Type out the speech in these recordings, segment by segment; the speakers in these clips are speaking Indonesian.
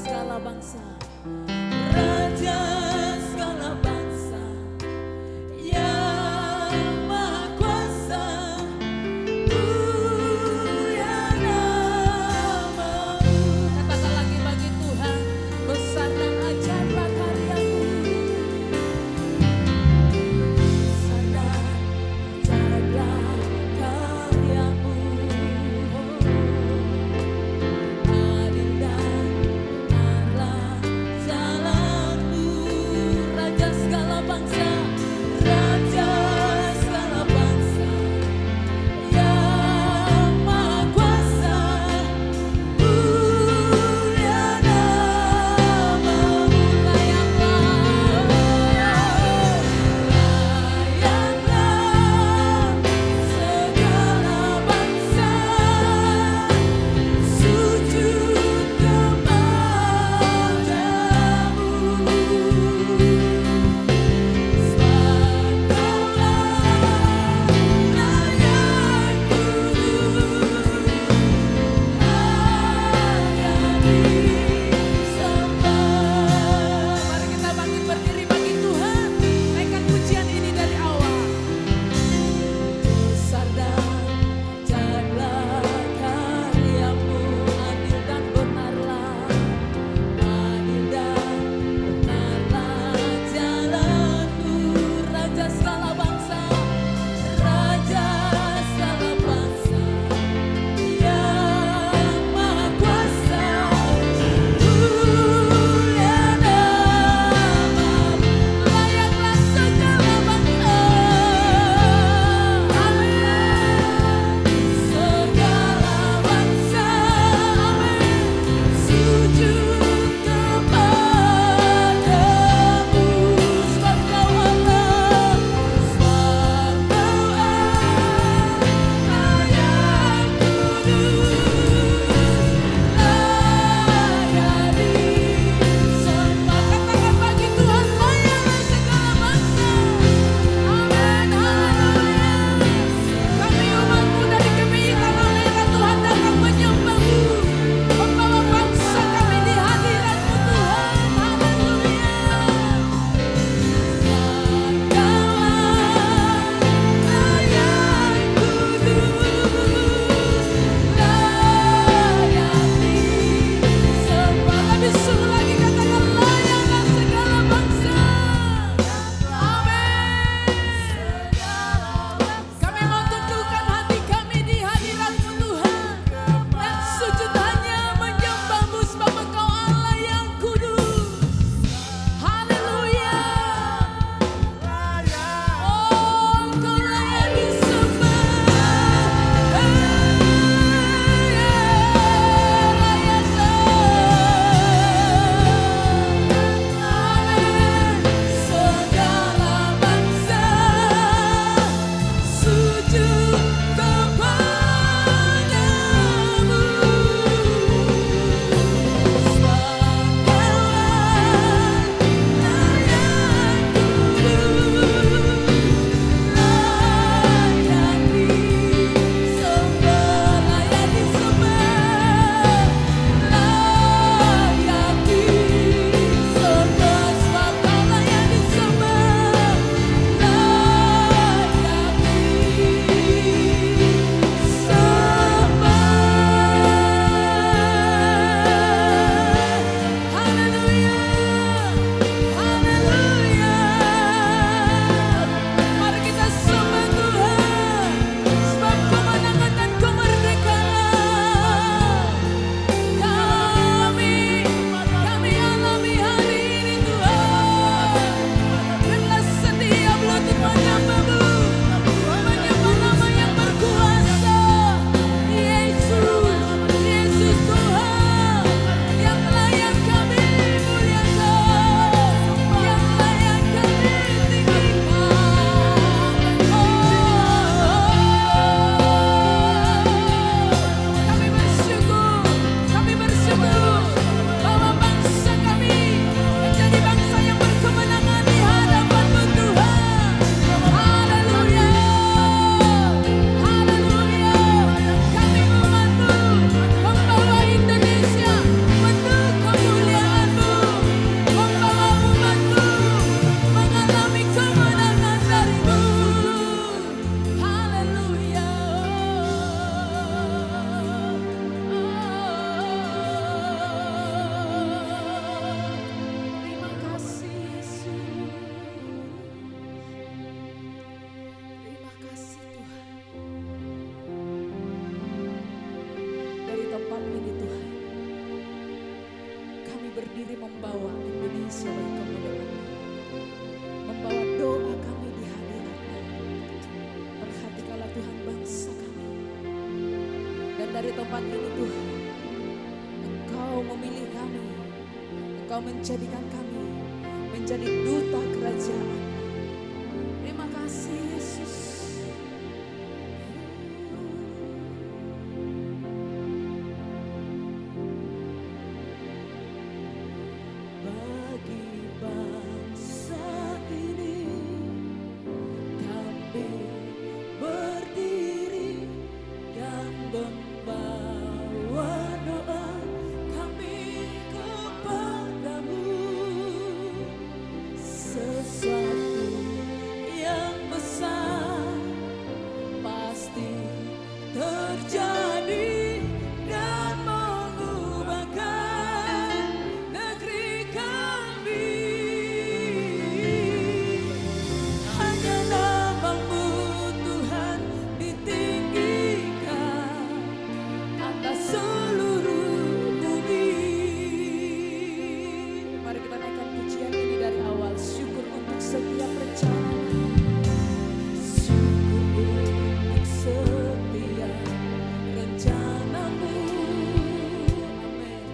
segala bangsa, Raja segala bangsa, yang Maha Kuasa, mulia nama-Mu. Katakan lagi bagi Tuhan, besar dan ajaiblah karya-Mu. Besar dan ajaiblah karya-Mu. Adil dan benar jalan-Mu. Raja segala bangsa, Raja segala bangsa, yang Maha Kuasa, mulia nama-Mu. Layaklah segala bangsa sujud kepadamu. Sebab Kaulah layak kudus, layak disembah. Mari kita bangkit berdiri bagi Tuhan, naikkan pujian ini dari awal. Besar dan ajaiblah karya-Mu, adil dan benarlah, adil dan benarlah jalan-Mu. Raja segala bangsa, Raja segala bangsa, yang Maha Kuasa, mulia nama-Mu. berdiri membawa Indonesia bagi kemuliaan-Mu, membawa doa kami di hadirat-Mu. Perhatikanlah Tuhan bangsa kami. Dan dari tempat ini Tuhan, Engkau memilih kami, Engkau menjadikan kami menjadi duta kerajaan. Terima kasih Yesus. Bagi bangsa ini kami berdiri dan membawa doa kami kepadamu. Sesuatu yang besar pasti terjadi dan mengubahkan negeri kami. Hanya nama-Mu Tuhan ditinggikan atas seluruh bumi. Mari kita naikkan pujian ini dari awal. Syukur untuk setiap rencana, syukur untuk setiap rencana-Mu, amin.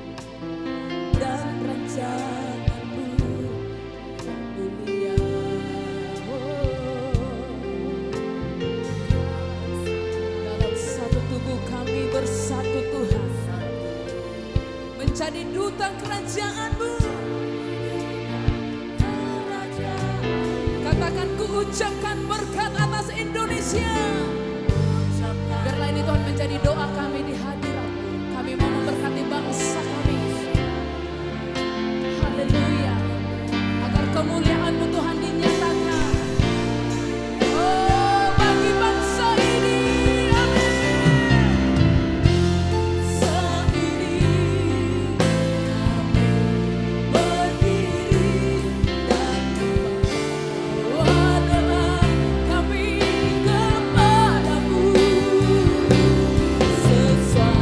Dan rencana-Mu mulia. Dalam satu tubuh kami bersatu Tuhan, menjadi duta kerajaan-Mu. Katakan, ku ucapkan berkat atas Indonesia. Biarlah ini Tuhan menjadi doa kami di hadirat-Mu. Kami mau memberkati bangsa kami. Haleluya. Agar kemuliaan-Mu Tuhan dinyatakan. Oh, bagi bangsa ini. Amin. Saat ini kami berdiri dan membawa doa kami kepadamu. Sesuatu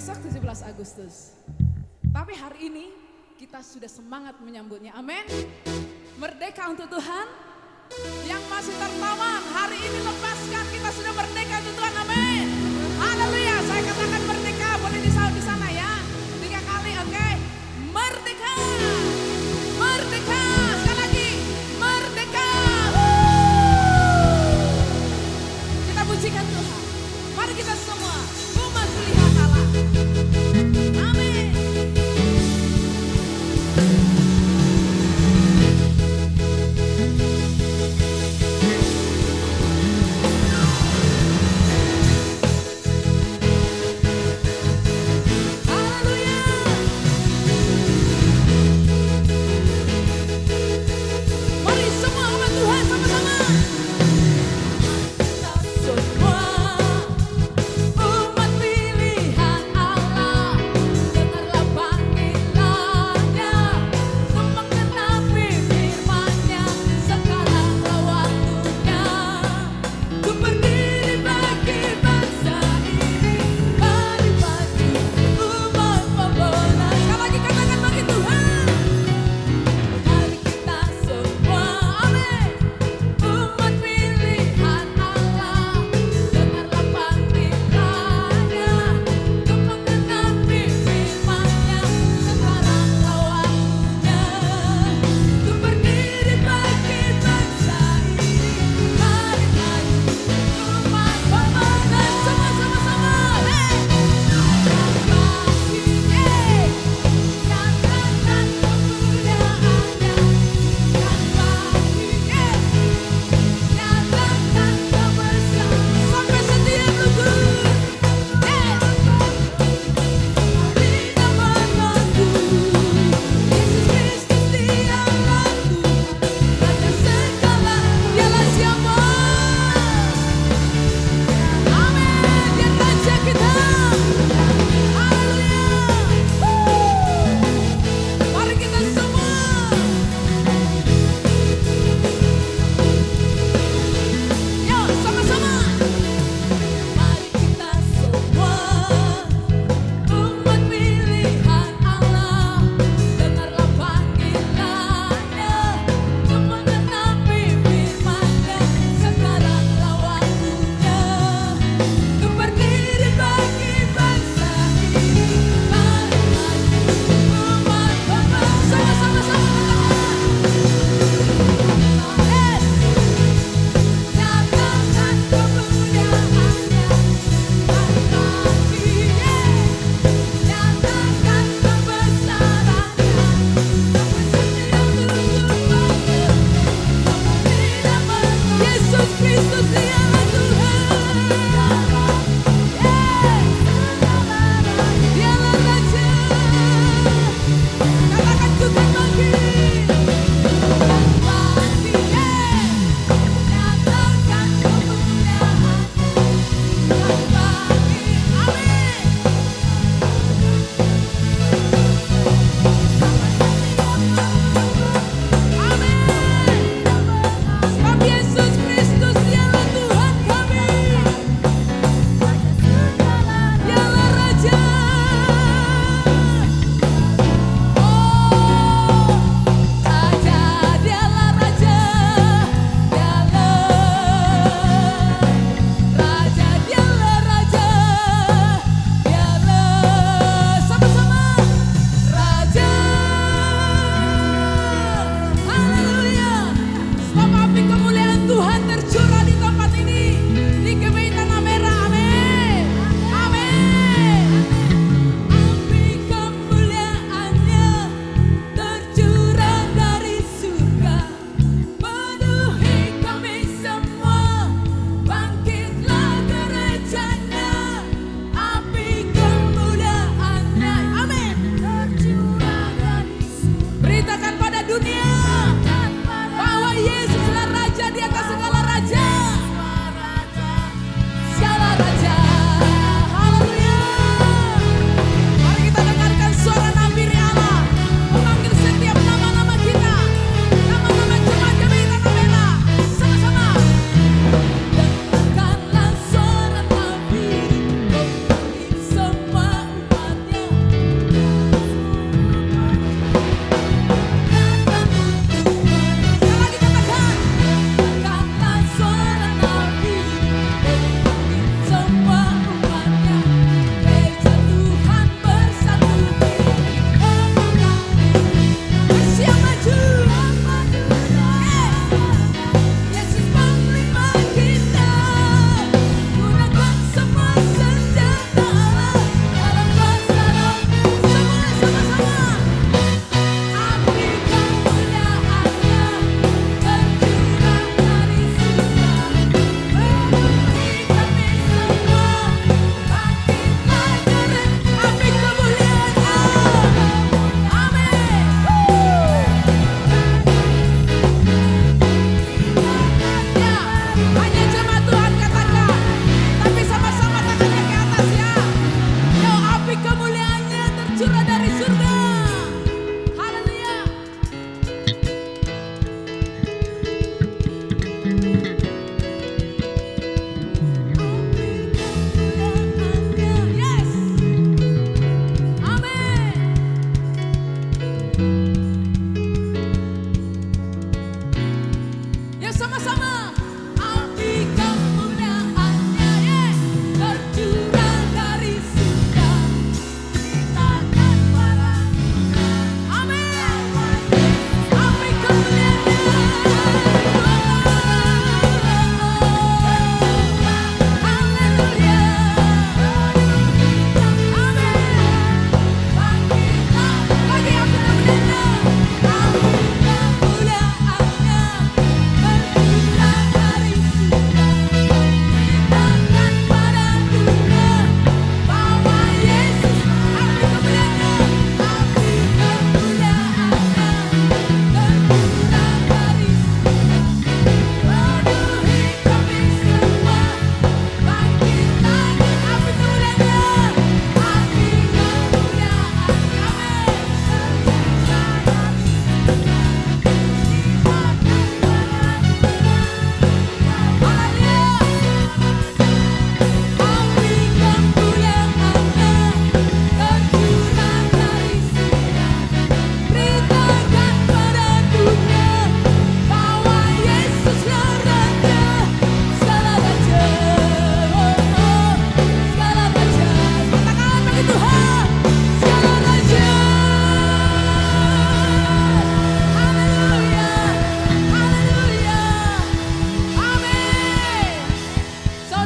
besok 17 Agustus. Tapi hari ini kita sudah semangat menyambutnya. Amin. Merdeka untuk Tuhan. Yang masih tertawan hari ini lepaskan, kita sudah merdeka untuk Tuhan. Amin. Haleluya. Saya katakan merdeka, boleh disaut di sana ya. 3 kali, oke. Merdeka. Merdeka. Sekali lagi. Merdeka. Kita pujikan Tuhan. Mari kita semua umat melihat Allah. Amin.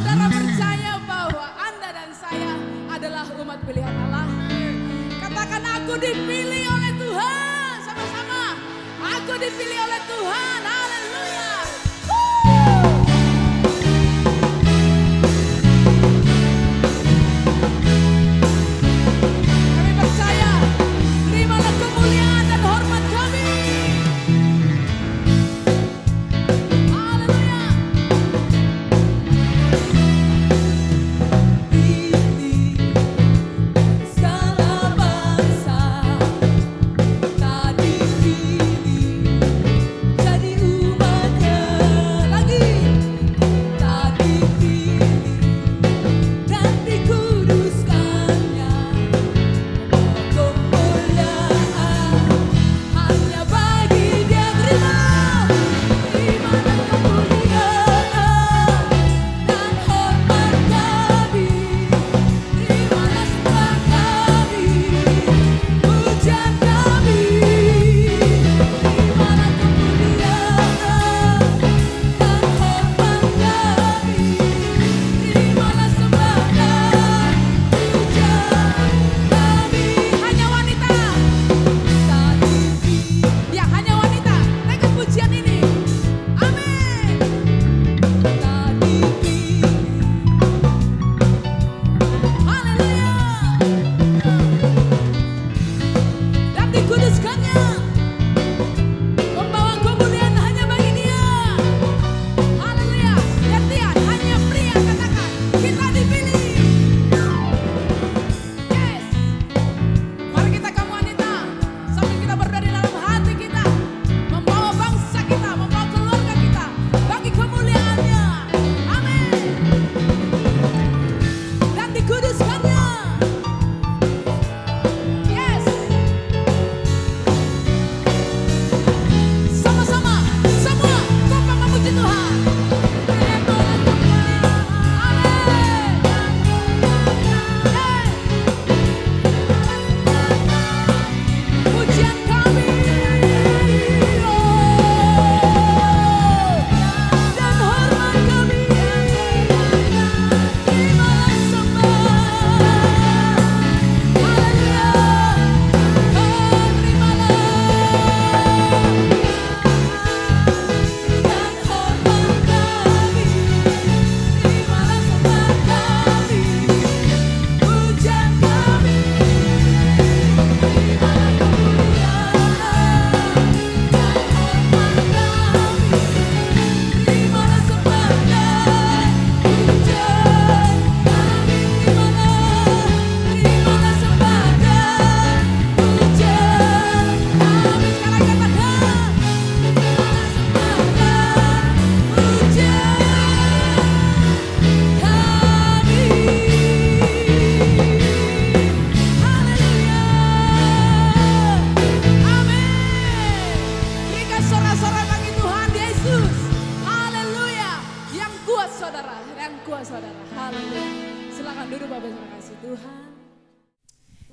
saudara percaya bahwa Anda dan saya adalah umat pilihan Allah? Katakan, aku dipilih oleh Tuhan. Sama-sama, aku dipilih oleh Tuhan. Haleluya. Kami percaya, terimalah kemuliaan dan hormat kami.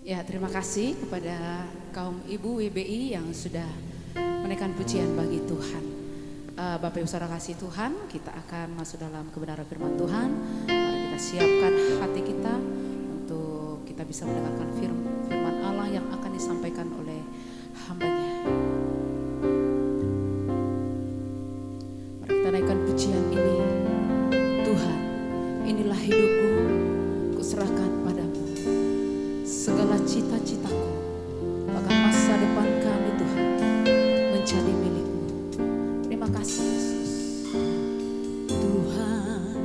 Ya, terima kasih kepada kaum ibu WBI yang sudah menaikkan pujian bagi Tuhan. Bapak Ibu Saudara kasih Tuhan, kita akan masuk dalam kebenaran firman Tuhan. Mari kita siapkan hati kita untuk kita bisa mendengarkan firman Allah yang akan disampaikan oleh hamba-Nya. Mari kita naikkan pujian ini. Tuhan, inilah hidupku, kuserahkan padamu. Segala cita-citaku, bahkan masa depan kami Tuhan, menjadi milik-Mu. Terima kasih Yesus. Tuhan,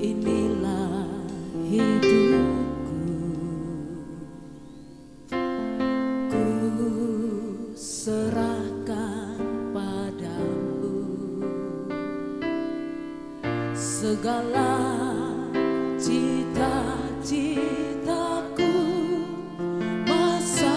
inilah hidupku, ku serahkan padamu. Segala cita-citaku, masa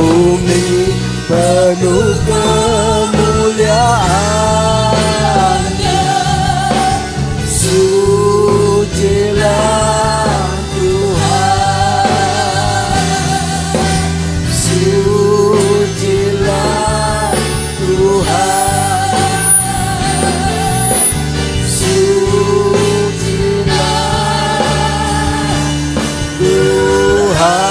bumi penuh kemuliaan-Nya. Sucilah Tuhan, sucilah Tuhan, sucilah Tuhan.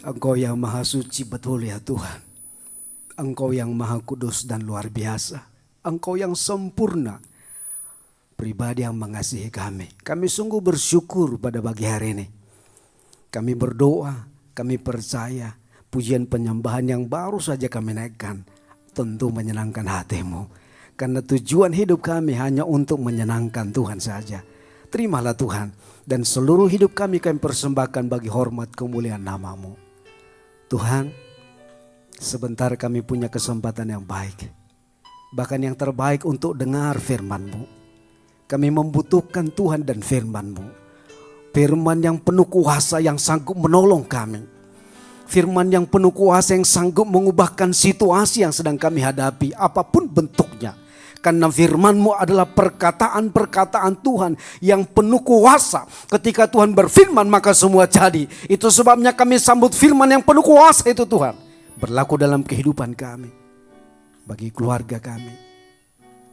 Engkau yang maha suci betul ya Tuhan. Engkau yang maha kudus dan luar biasa. Engkau yang sempurna. Pribadi yang mengasihi kami. Kami sungguh bersyukur pada pagi hari ini. Kami berdoa, kami percaya pujian penyembahan yang baru saja kami naikkan tentu menyenangkan hati-Mu. Karena tujuan hidup kami hanya untuk menyenangkan Tuhan saja. Terimalah Tuhan, dan seluruh hidup kami persembahkan bagi hormat kemuliaan nama-Mu. Tuhan, sebentar kami punya kesempatan yang baik, bahkan yang terbaik untuk dengar firman-Mu. Kami membutuhkan Tuhan dan firman-Mu. Firman yang penuh kuasa yang sanggup menolong kami. Firman yang penuh kuasa yang sanggup mengubahkan situasi yang sedang kami hadapi, apapun bentuknya. Karena firman-Mu adalah perkataan-perkataan Tuhan yang penuh kuasa. Ketika Tuhan berfirman maka semua jadi. Itu sebabnya kami sambut firman yang penuh kuasa itu Tuhan. Berlaku dalam kehidupan kami. Bagi keluarga kami.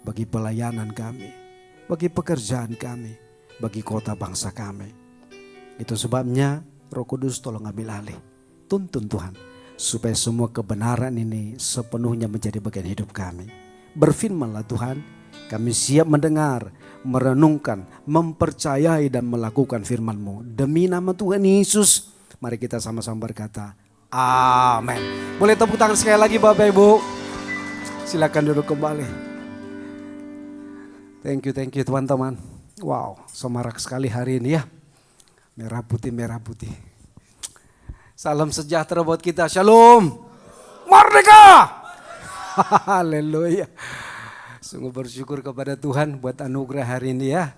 Bagi pelayanan kami. Bagi pekerjaan kami. Bagi kota bangsa kami. Itu sebabnya Roh Kudus tolong ambil alih. Tuntun Tuhan. Supaya semua kebenaran ini sepenuhnya menjadi bagian hidup kami. Berfirmanlah Tuhan, kami siap mendengar, merenungkan, mempercayai dan melakukan firman-Mu. Demi nama Tuhan Yesus, mari kita sama-sama berkata, amin. Boleh tepuk tangan sekali lagi Bapak Ibu. Silakan duduk kembali. Thank you teman-teman. Wow, semarak sekali hari ini ya. Merah putih. Salam sejahtera buat kita, shalom. Merdeka! Haleluya. Sungguh bersyukur kepada Tuhan buat anugerah hari ini ya.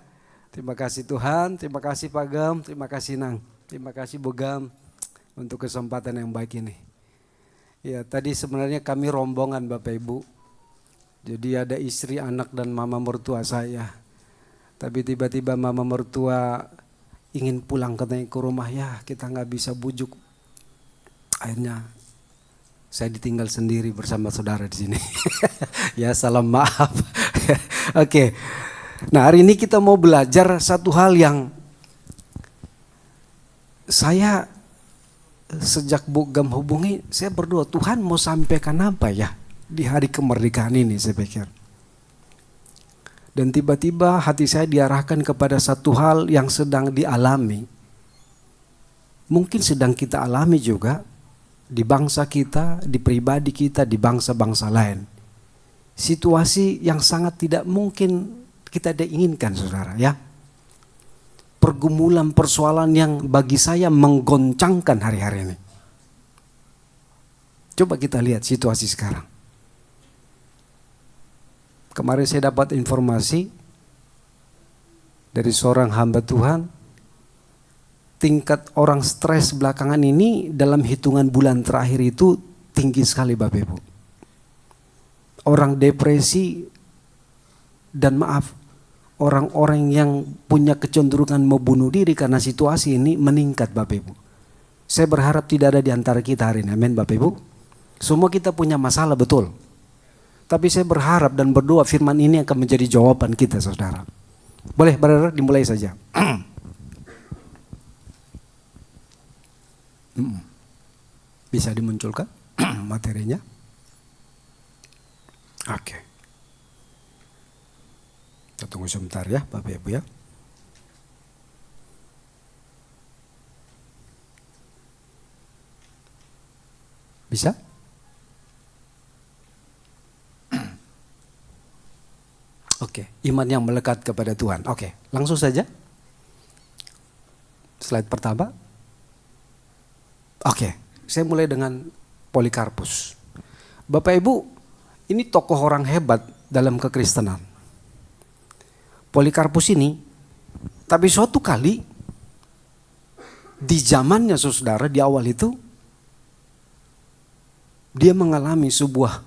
Terima kasih Tuhan, terima kasih Pak Gam, terima kasih Nang, terima kasih Bu Gam untuk kesempatan yang baik ini. Ya tadi sebenarnya kami rombongan Bapak Ibu. Jadi ada istri, anak dan mama mertua saya. Tapi tiba-tiba mama mertua ingin pulang katanya ke rumah, ya kita gak bisa bujuk. Akhirnya saya ditinggal sendiri bersama saudara di sini. Ya salam maaf. Oke. Nah hari ini kita mau belajar satu hal yang saya sejak Bu Gam hubungi, saya berdoa Tuhan mau sampaikan apa ya di hari kemerdekaan ini saya pikir. Dan tiba-tiba hati saya diarahkan kepada satu hal yang sedang dialami. Mungkin sedang kita alami juga. Di bangsa kita, di pribadi kita, di bangsa-bangsa lain. Situasi yang sangat tidak mungkin kita inginkan saudara ya. Pergumulan persoalan yang bagi saya menggoncangkan hari-hari ini. Coba kita lihat situasi sekarang. Kemarin saya dapat informasi dari seorang hamba Tuhan. Tingkat orang stres belakangan ini dalam hitungan bulan terakhir itu tinggi sekali Bapak Ibu. Orang depresi dan orang-orang yang punya kecenderungan mau bunuh diri karena situasi ini meningkat Bapak Ibu. Saya berharap tidak ada di antara kita hari ini, amin Bapak Ibu. Semua kita punya masalah betul. Tapi saya berharap dan berdoa firman ini akan menjadi jawaban kita saudara. Boleh brother dimulai saja. Bisa dimunculkan materinya? Oke. Kita tunggu sebentar ya Bapak Ibu ya. Bisa? Oke, iman yang melekat kepada Tuhan. Oke, langsung saja. Slide pertama. Oke, saya mulai dengan Polikarpus. Bapak Ibu, ini tokoh orang hebat dalam kekristenan. Polikarpus ini, tapi suatu kali di zamannya saudara, di awal itu dia mengalami sebuah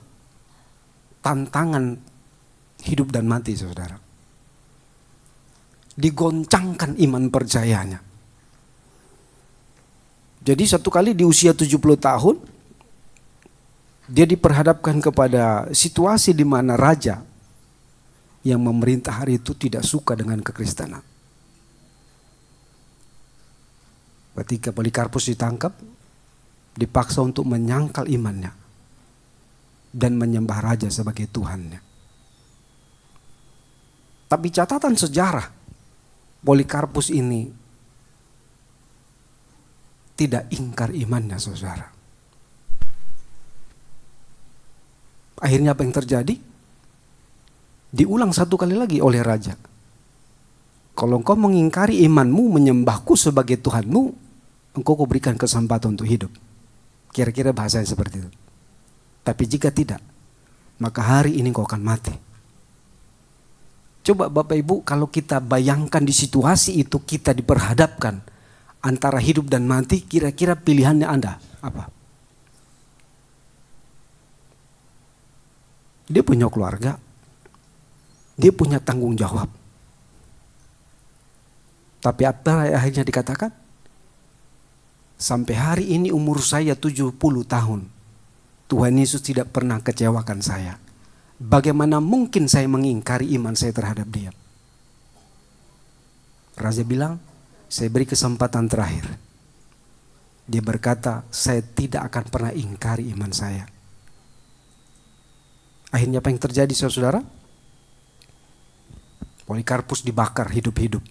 tantangan hidup dan mati saudara. Digoncangkan iman percayanya. Jadi satu kali di usia 70 tahun dia diperhadapkan kepada situasi di mana raja yang memerintah hari itu tidak suka dengan kekristenan. Ketika Polikarpus ditangkap, dipaksa untuk menyangkal imannya dan menyembah raja sebagai Tuhannya. Tapi catatan sejarah, Polikarpus ini tidak ingkar imannya saudara. Akhirnya apa yang terjadi? Diulang satu kali lagi oleh raja. Kalau engkau mengingkari imanmu, menyembahku sebagai Tuhanmu, engkau berikan kesempatan untuk hidup. Kira-kira bahasanya seperti itu. Tapi jika tidak, maka hari ini engkau akan mati. Coba Bapak Ibu, kalau kita bayangkan di situasi itu kita diperhadapkan antara hidup dan mati, kira-kira pilihannya Anda apa? Dia punya keluarga, dia punya tanggung jawab. Tapi apa akhirnya dikatakan? Sampai hari ini umur saya 70 tahun. Tuhan Yesus tidak pernah kecewakan saya. Bagaimana mungkin saya mengingkari iman saya terhadap dia? Raja bilang, saya beri kesempatan terakhir. Dia berkata, saya tidak akan pernah ingkari iman saya. Akhirnya apa yang terjadi saudara? Polikarpus dibakar hidup-hidup.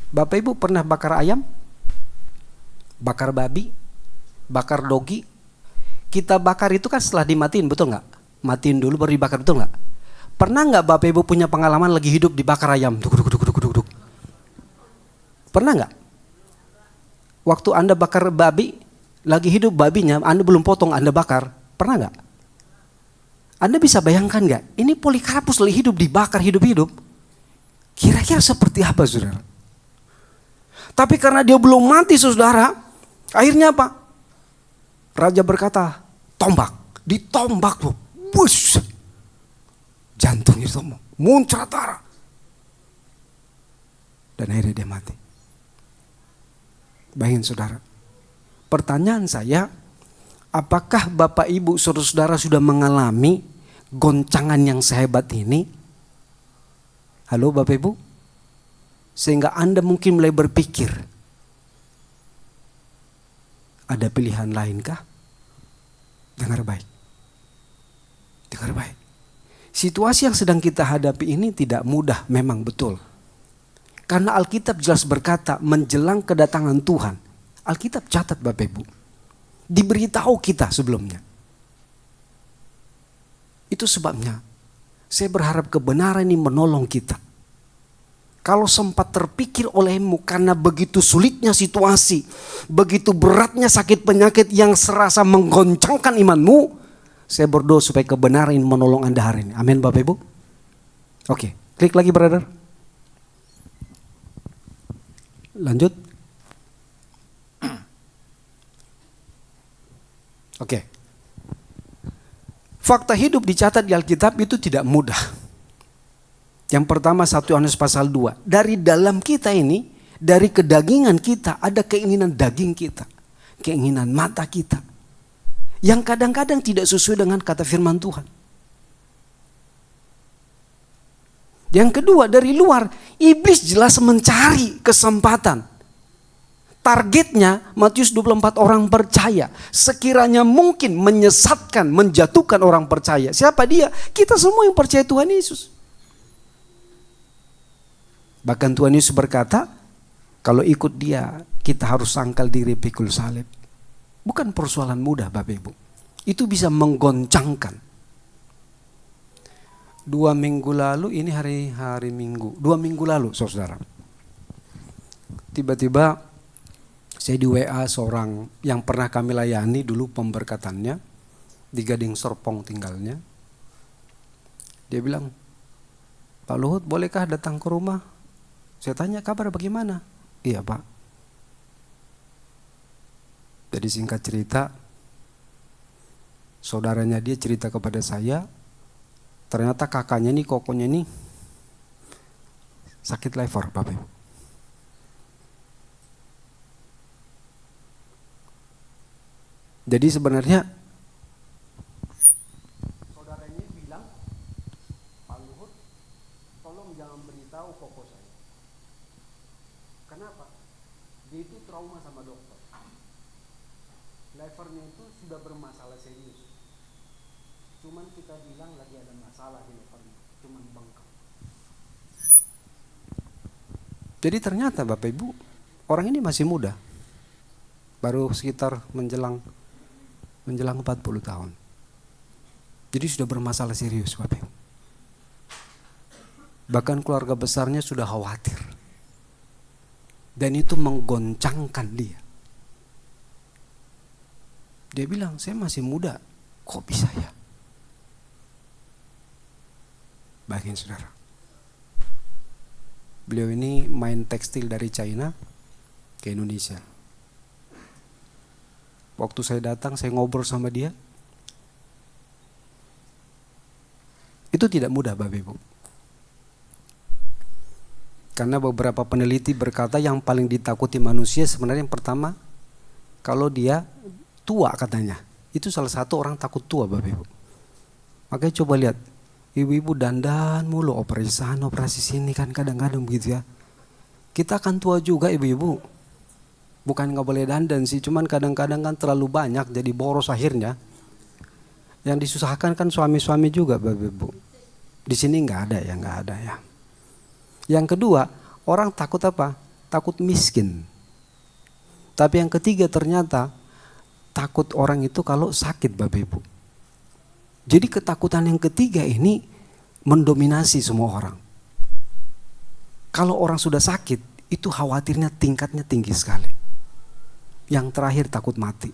Bapak Ibu pernah bakar ayam? Bakar babi? Bakar dogi? Kita bakar itu kan setelah dimatiin, betul gak? Matiin dulu baru dibakar, betul gak? Pernah gak Bapak Ibu punya pengalaman lagi hidup dibakar ayam? Duk. Pernah gak? Waktu Anda bakar babi, lagi hidup babinya, Anda belum potong, Anda bakar. Pernah gak? Anda bisa bayangkan gak? Ini Polikarpus lagi hidup dibakar hidup-hidup. Kira-kira seperti apa saudara? Tapi karena dia belum mati saudara, akhirnya apa? Raja berkata, tombak. Ditombak tuh. Bush. Jantungnya ditombak. Muncrat darah. Dan akhirnya dia mati. Bayangin saudara. Pertanyaan saya, apakah Bapak Ibu saudara-saudara sudah mengalami goncangan yang sehebat ini? Halo Bapak Ibu? Sehingga Anda mungkin mulai berpikir, ada pilihan lainkah? Dengar baik. Dengar baik. Situasi yang sedang kita hadapi ini tidak mudah, memang betul. Karena Alkitab jelas berkata menjelang kedatangan Tuhan. Alkitab catat Bapak Ibu. Diberitahu kita sebelumnya. Itu sebabnya saya berharap kebenaran ini menolong kita. Kalau sempat terpikir olehmu karena begitu sulitnya situasi, begitu beratnya sakit penyakit yang serasa menggoncangkan imanmu, saya berdoa supaya kebenaran ini menolong Anda hari ini. Amin Bapak Ibu. Oke, klik lagi brother. Lanjut. Oke. Fakta hidup dicatat di Alkitab itu tidak mudah. Yang pertama 1 Yohanes pasal 2. Dari dalam kita ini, dari kedagingan kita ada keinginan daging kita. Keinginan mata kita. Yang kadang-kadang tidak sesuai dengan kata firman Tuhan. Yang kedua dari luar, iblis jelas mencari kesempatan. Targetnya Matius 24 orang percaya. Sekiranya mungkin menyesatkan, menjatuhkan orang percaya. Siapa dia? Kita semua yang percaya Tuhan Yesus. Bahkan Tuhan Yesus berkata, kalau ikut dia, kita harus sangkal diri pikul salib. Bukan persoalan mudah Bapak Ibu. Itu bisa menggoncangkan. 2 minggu lalu, ini hari Minggu. 2 minggu lalu saudara. Tiba-tiba Saya di WA seorang yang pernah kami layani dulu pemberkatannya, di Gading Serpong tinggalnya. Dia bilang, Pak Luhut bolehkah datang ke rumah? Saya tanya kabar bagaimana? Iya Pak. Jadi singkat cerita, saudaranya dia cerita kepada saya, ternyata kakaknya nih, kokonya nih sakit liver Bapak Ibu. Jadi sebenarnya saudaranya bilang, Pak Luhut, tolong jangan beritahu koko saya. Kenapa? Dia itu trauma sama dokter. Livernya itu sudah bermasalah serius. Cuman kita bilang lagi ada masalah di livernya, cuman bengkak. Jadi ternyata Bapak Ibu, orang ini masih muda. Baru sekitar menjelang 40 tahun. Jadi sudah bermasalah serius Bapak Ibu. Bahkan keluarga besarnya sudah khawatir. Dan itu menggoncangkan dia. Dia bilang, saya masih muda, kok bisa ya? Bayangin saudara. Beliau ini main tekstil dari China ke Indonesia. Waktu saya datang, saya ngobrol sama dia. Itu tidak mudah Bapak Ibu. Karena beberapa peneliti berkata yang paling ditakuti manusia sebenarnya yang pertama, kalau dia tua katanya. Itu salah satu orang takut tua Bapak Ibu. Makanya coba lihat, ibu-ibu dandan mulu, operasi sana, operasi sini kan kadang-kadang begitu ya. Kita akan tua juga ibu-ibu. Bukan nggak boleh dandan sih, cuman kadang-kadang kan terlalu banyak jadi boros akhirnya. Yang disusahkan kan suami-suami juga Bapak Ibu. Di sini nggak ada ya. Yang kedua, orang takut apa? Takut miskin. Tapi yang ketiga ternyata takut orang itu kalau sakit Bapak Ibu. Jadi ketakutan yang ketiga ini mendominasi semua orang. Kalau orang sudah sakit, itu khawatirnya tingkatnya tinggi sekali. Yang terakhir takut mati.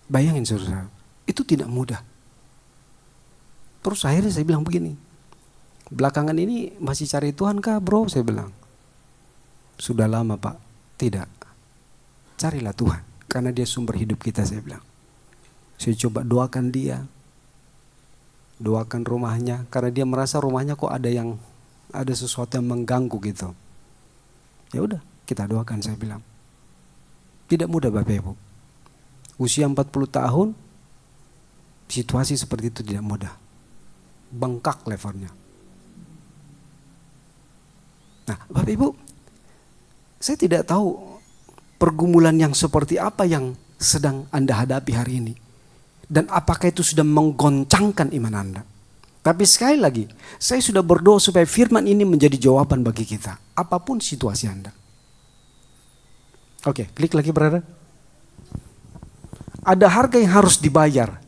Bayangin saudara, itu tidak mudah. Terus akhirnya saya bilang begini, belakangan ini masih cari Tuhan kah bro? Saya bilang, sudah lama Pak. Tidak, carilah Tuhan, karena dia sumber hidup kita, saya bilang. Saya coba doakan dia, doakan rumahnya, karena dia merasa rumahnya kok ada sesuatu yang mengganggu gitu. Ya udah, kita doakan, saya bilang. Tidak mudah Bapak Ibu. Usia 40 tahun, situasi seperti itu tidak mudah. Bengkak levernya. Nah Bapak Ibu, saya tidak tahu pergumulan yang seperti apa yang sedang Anda hadapi hari ini. Dan apakah itu sudah menggoncangkan iman Anda. Tapi sekali lagi, saya sudah berdoa supaya firman ini menjadi jawaban bagi kita. Apapun situasi Anda. Oke, klik lagi brother. Ada harga yang harus dibayar.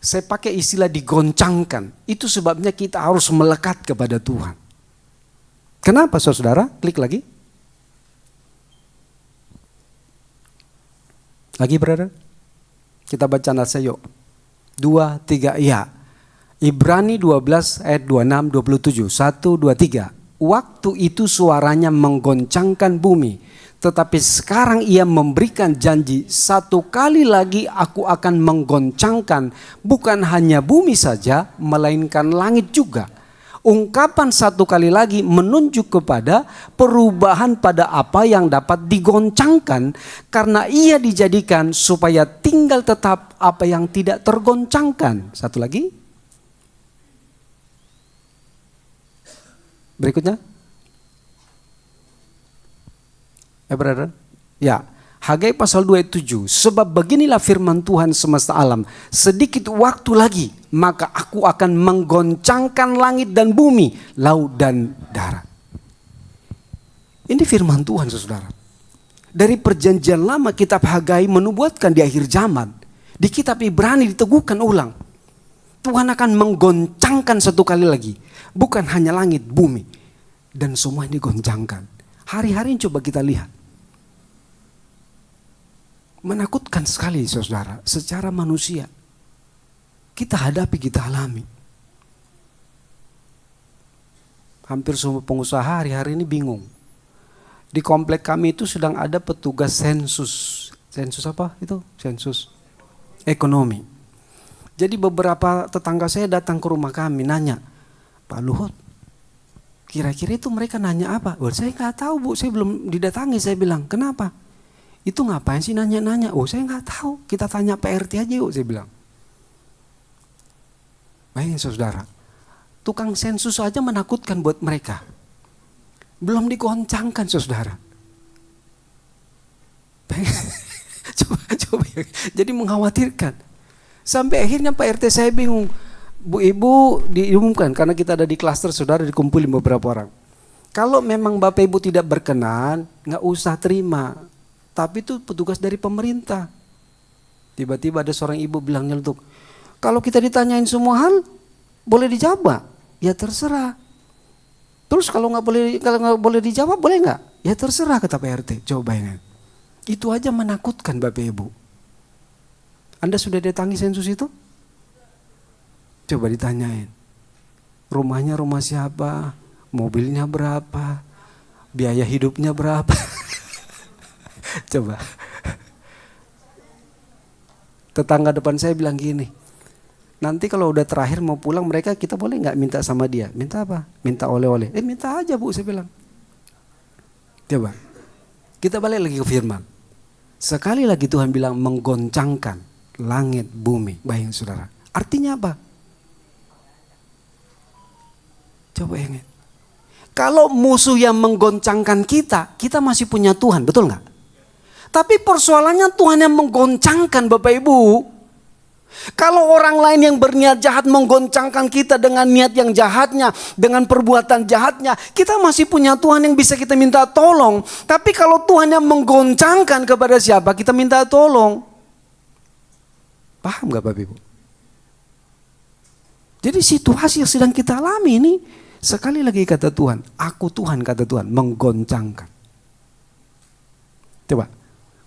Saya pakai istilah digoncangkan. Itu sebabnya kita harus melekat kepada Tuhan. Kenapa saudara? Klik lagi. Lagi brother. Kita baca nasa yuk. 2, 3, iya. Ibrani 12 ayat 26, 27. 1, 2, 3. Waktu itu suaranya menggoncangkan bumi. Tetapi sekarang ia memberikan janji, satu kali lagi aku akan menggoncangkan bukan hanya bumi saja, melainkan langit juga. Ungkapan satu kali lagi menunjuk kepada perubahan pada apa yang dapat digoncangkan. Karena ia dijadikan supaya tinggal tetap apa yang tidak tergoncangkan. Satu lagi. Berikutnya. Brother? Ya, Hagai pasal 2 ayat 7. Sebab beginilah firman Tuhan semesta alam. Sedikit waktu lagi, maka aku akan menggoncangkan langit dan bumi, laut dan darat. Ini firman Tuhan saudara. Dari perjanjian lama kitab Hagai menubuatkan di akhir zaman. Di kitab Ibrani diteguhkan ulang. Tuhan akan menggoncangkan satu kali lagi. Bukan hanya langit, bumi. Dan semua ini digoncangkan. Hari-hari coba kita lihat. Menakutkan sekali saudara, secara manusia. Kita hadapi, kita alami. Hampir semua pengusaha hari-hari ini bingung. Di komplek kami itu sedang ada petugas sensus. Sensus apa itu? Sensus ekonomi. Jadi beberapa tetangga saya datang ke rumah kami nanya, Pak Luhut, kira-kira itu mereka nanya apa? Oh, saya nggak tahu Bu, saya belum didatangi. Saya bilang, kenapa? Itu ngapain sih nanya-nanya? Oh, saya nggak tahu. Kita tanya PRT aja yuk, saya bilang. Bayangin saudara, tukang sensus aja menakutkan buat mereka. Belum digoncangkan saudara. Coba. Jadi mengkhawatirkan. Sampai akhirnya Pak RT saya bingung. Bu Ibu diumumkan karena kita ada di klaster saudara, dikumpulin beberapa orang. Kalau memang Bapak Ibu tidak berkenan, nggak usah terima. Tapi itu petugas dari pemerintah. Tiba-tiba ada seorang ibu bilang nyeletuk, kalau kita ditanyain semua hal, boleh dijawab? Ya terserah. Terus kalau nggak boleh dijawab, boleh nggak? Ya terserah kata Pak RT. Coba bayangin. Itu aja menakutkan Bapak Ibu. Anda sudah datangi sensus itu? Coba ditanyain. Rumahnya rumah siapa? Mobilnya berapa? Biaya hidupnya berapa? Coba. Tetangga depan saya bilang gini, nanti kalau udah terakhir mau pulang mereka, kita boleh nggak minta sama dia? Minta apa? Minta oleh-oleh. Minta aja Bu, saya bilang. Coba. Kita balik lagi ke firman. Sekali lagi Tuhan bilang menggoncangkan langit bumi. Bayangin saudara. Artinya apa? Coba bayangin. Kalau musuh yang menggoncangkan kita, kita masih punya Tuhan, betul nggak? Tapi persoalannya Tuhan yang menggoncangkan Bapak Ibu. Kalau orang lain yang berniat jahat menggoncangkan kita dengan niat yang jahatnya, dengan perbuatan jahatnya, kita masih punya Tuhan yang bisa kita minta tolong. Tapi kalau Tuhan yang menggoncangkan kepada siapa, kita minta tolong. Paham gak Bapak Ibu? Jadi situasi yang sedang kita alami ini, sekali lagi kata Tuhan, aku Tuhan kata Tuhan, menggoncangkan. Coba,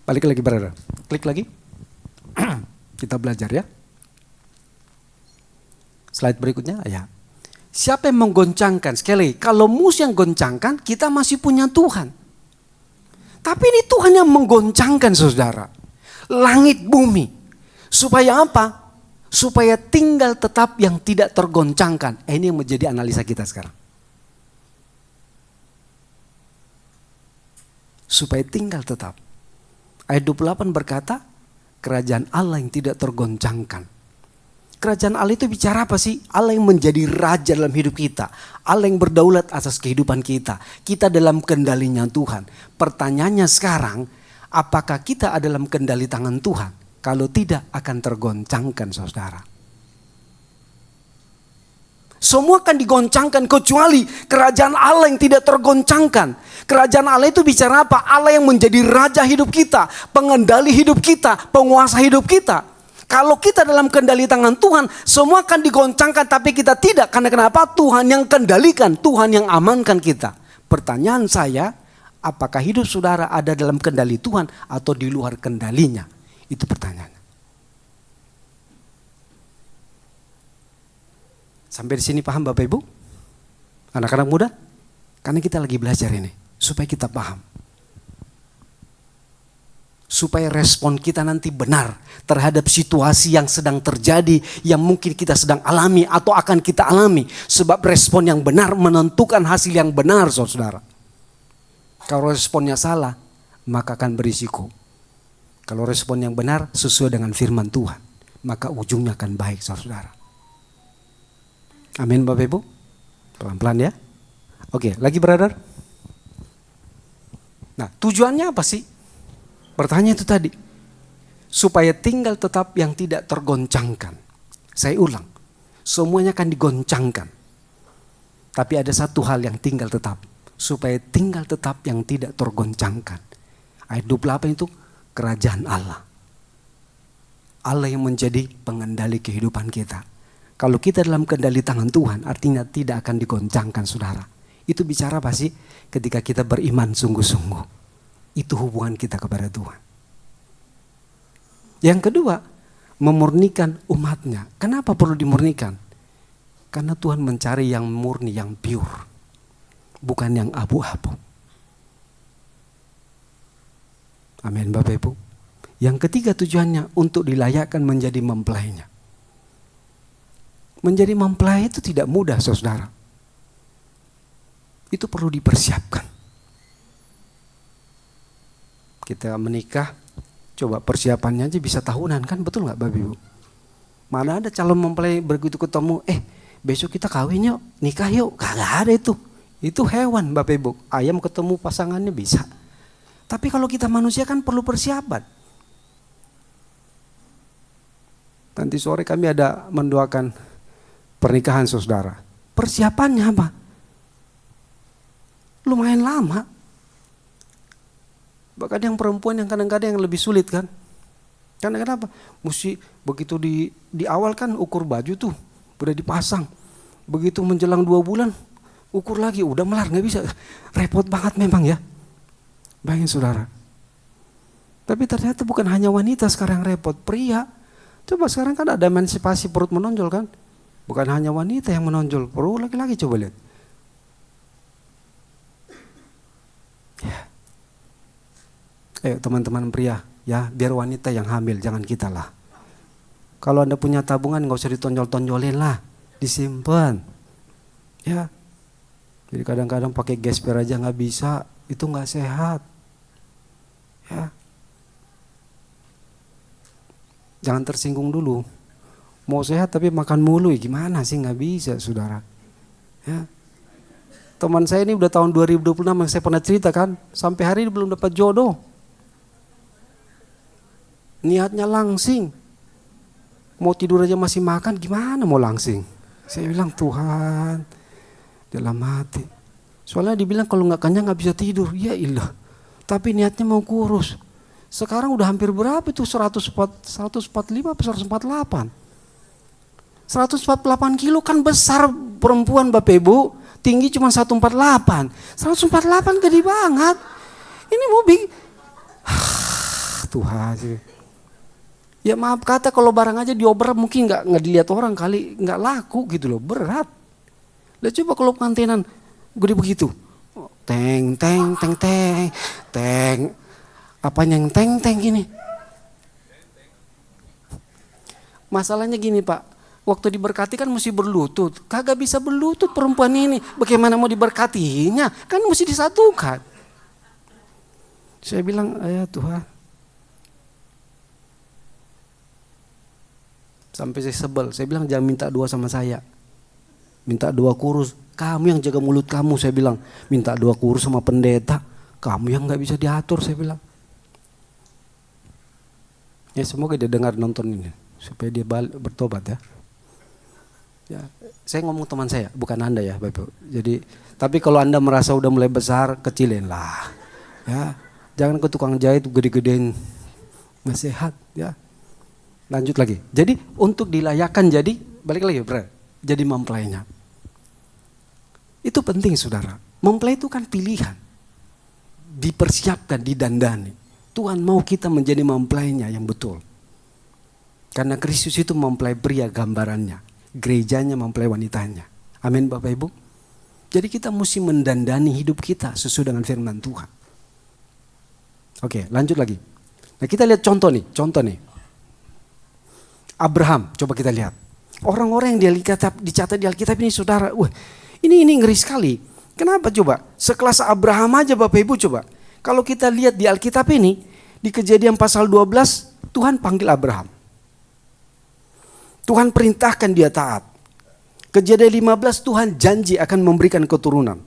balik lagi brother, klik lagi. Kita belajar ya. Slide berikutnya ya. Siapa yang menggoncangkan? Sekali lagi, kalau musuh yang goncangkan, kita masih punya Tuhan. Tapi ini Tuhan yang menggoncangkan saudara. Langit bumi. Supaya apa? Supaya tinggal tetap yang tidak tergoncangkan. Ini yang menjadi analisa kita sekarang. Supaya tinggal tetap. Ayat 28 berkata, kerajaan Allah yang tidak tergoncangkan. Kerajaan Allah itu bicara apa sih? Allah yang menjadi raja dalam hidup kita. Allah yang berdaulat atas kehidupan kita. Kita dalam kendalinya Tuhan. Pertanyaannya sekarang, apakah kita ada dalam kendali tangan Tuhan? Kalau tidak akan tergoncangkan saudara. Semua akan digoncangkan kecuali kerajaan Allah yang tidak tergoncangkan. Kerajaan Allah itu bicara apa? Allah yang menjadi raja hidup kita, pengendali hidup kita, penguasa hidup kita. Kalau kita dalam kendali tangan Tuhan, semua akan digoncangkan tapi kita tidak. Karena kenapa? Tuhan yang kendalikan, Tuhan yang amankan kita. Pertanyaan saya, apakah hidup saudara ada dalam kendali Tuhan atau di luar kendalinya? Itu pertanyaannya. Sampai di sini paham Bapak Ibu? Anak-anak muda? Karena kita lagi belajar ini, supaya kita paham. Supaya respon kita nanti benar terhadap situasi yang sedang terjadi, yang mungkin kita sedang alami atau akan kita alami. Sebab respon yang benar menentukan hasil yang benar saudara. Kalau responnya salah, maka akan berisiko. Kalau respon yang benar sesuai dengan firman Tuhan, maka ujungnya akan baik saudara. Amin Bapak Ibu. Pelan-pelan ya. Oke, lagi brother. Nah, tujuannya apa sih? Pertanyaan itu tadi, supaya tinggal tetap yang tidak tergoncangkan. Saya ulang, semuanya akan digoncangkan. Tapi ada satu hal yang tinggal tetap, supaya tinggal tetap yang tidak tergoncangkan. Ayat 28 itu kerajaan Allah. Allah yang menjadi pengendali kehidupan kita. Kalau kita dalam kendali tangan Tuhan, artinya tidak akan digoncangkan saudara. Itu bicara apa sih? Ketika kita beriman sungguh-sungguh. Itu hubungan kita kepada Tuhan. Yang kedua, memurnikan umatnya. Kenapa perlu dimurnikan? Karena Tuhan mencari yang murni, yang pure. Bukan yang abu-abu. Amin Bapak Ibu. Yang ketiga tujuannya untuk dilayakkan menjadi mempelainya. Menjadi mempelai itu tidak mudah saudara. Itu perlu dipersiapkan. Kita menikah, coba persiapannya aja bisa tahunan kan, betul gak Bapak Ibu? Mana ada calon mempelai begitu ketemu, besok kita kawin yuk, nikah yuk. Kagak ada itu. Itu hewan Bapak Ibu. Ayam ketemu pasangannya bisa. Tapi kalau kita manusia kan perlu persiapan. Nanti sore kami ada mendoakan pernikahan saudara. Persiapannya apa? Lumayan lama. Bahkan yang perempuan yang kadang-kadang yang lebih sulit kan. Karena kenapa? Mesti begitu di awal kan ukur baju tuh udah dipasang. Begitu menjelang 2 bulan ukur lagi, udah melar, gak bisa. Repot banget memang ya. Bayangin saudara. Tapi ternyata bukan hanya wanita sekarang repot, pria. Coba sekarang kan ada emansipasi perut menonjol kan. Bukan hanya wanita yang menonjol, perut laki-laki coba lihat. Ya. Ayo teman-teman pria, ya biar wanita yang hamil, jangan kita lah. Kalau Anda punya tabungan gak usah ditonjol-tonjolin lah, disimpan. Ya. Jadi kadang-kadang pakai gesper aja gak bisa, itu gak sehat. Ya. Jangan tersinggung dulu. Mau sehat tapi makan mulu, gimana sih, gak bisa saudara. Ya. Teman saya ini udah tahun 2026 yang saya pernah cerita kan, sampai hari ini belum dapat jodoh. Niatnya langsing. Mau tidur aja masih makan, gimana mau langsing. Saya bilang Tuhan, dalam hati. Soalnya dibilang kalau gak kenyang gak bisa tidur, ya ilah. Tapi niatnya mau kurus. Sekarang udah hampir berapa itu, 145 atau 148. 148 kilo kan besar perempuan Bapak Ibu. Tinggi cuma 148. 148 gede banget. Ini mau Tuhan sih. Ya maaf kata kalau barang aja dioper mungkin nggak dilihat orang kali, nggak laku gitu loh, berat. Lah coba kalau pengantinan gede begitu. Teng teng teng teng teng. Apanya yang teng teng gini? Masalahnya gini Pak, waktu diberkati kan mesti berlutut. Kagak bisa berlutut perempuan ini. Bagaimana mau diberkatinya? Kan mesti disatukan. Saya bilang, ya Tuhan. Sampai saya sebel. Saya bilang jangan minta doa sama saya. Minta doa kurus. Kamu yang jaga mulut kamu, saya bilang. Minta doa kurus sama pendeta. Kamu yang gak bisa diatur, saya bilang. Ya semoga dia dengar nonton ini. Supaya dia bertobat ya. Ya, saya ngomong teman saya, bukan Anda ya Bapak. Jadi, tapi kalau Anda merasa udah mulai besar, kecilin lah. Ya, jangan ke tukang jahit gede-gedein, nggak sehat. Ya, lanjut lagi. Jadi untuk dilayakkan jadi, balik lagi bro, jadi mempelainya. Itu penting saudara. Mempelai itu kan pilihan, dipersiapkan, didandani. Tuhan mau kita menjadi mempelainya yang betul. Karena Kristus itu mempelai pria gambarannya. Gerejanya mempelai wanitanya. Amin Bapak Ibu. Jadi kita mesti mendandani hidup kita sesuai dengan firman Tuhan. Oke, lanjut lagi. Nah kita lihat contoh nih. Abraham, coba kita lihat. Orang-orang yang dicatat di Alkitab ini saudara, ini ngeri sekali. Kenapa coba? Sekelas Abraham aja Bapak Ibu coba. Kalau kita lihat di Alkitab ini, di Kejadian pasal 12, Tuhan panggil Abraham. Tuhan perintahkan dia taat. Kejadian 15 Tuhan janji akan memberikan keturunan.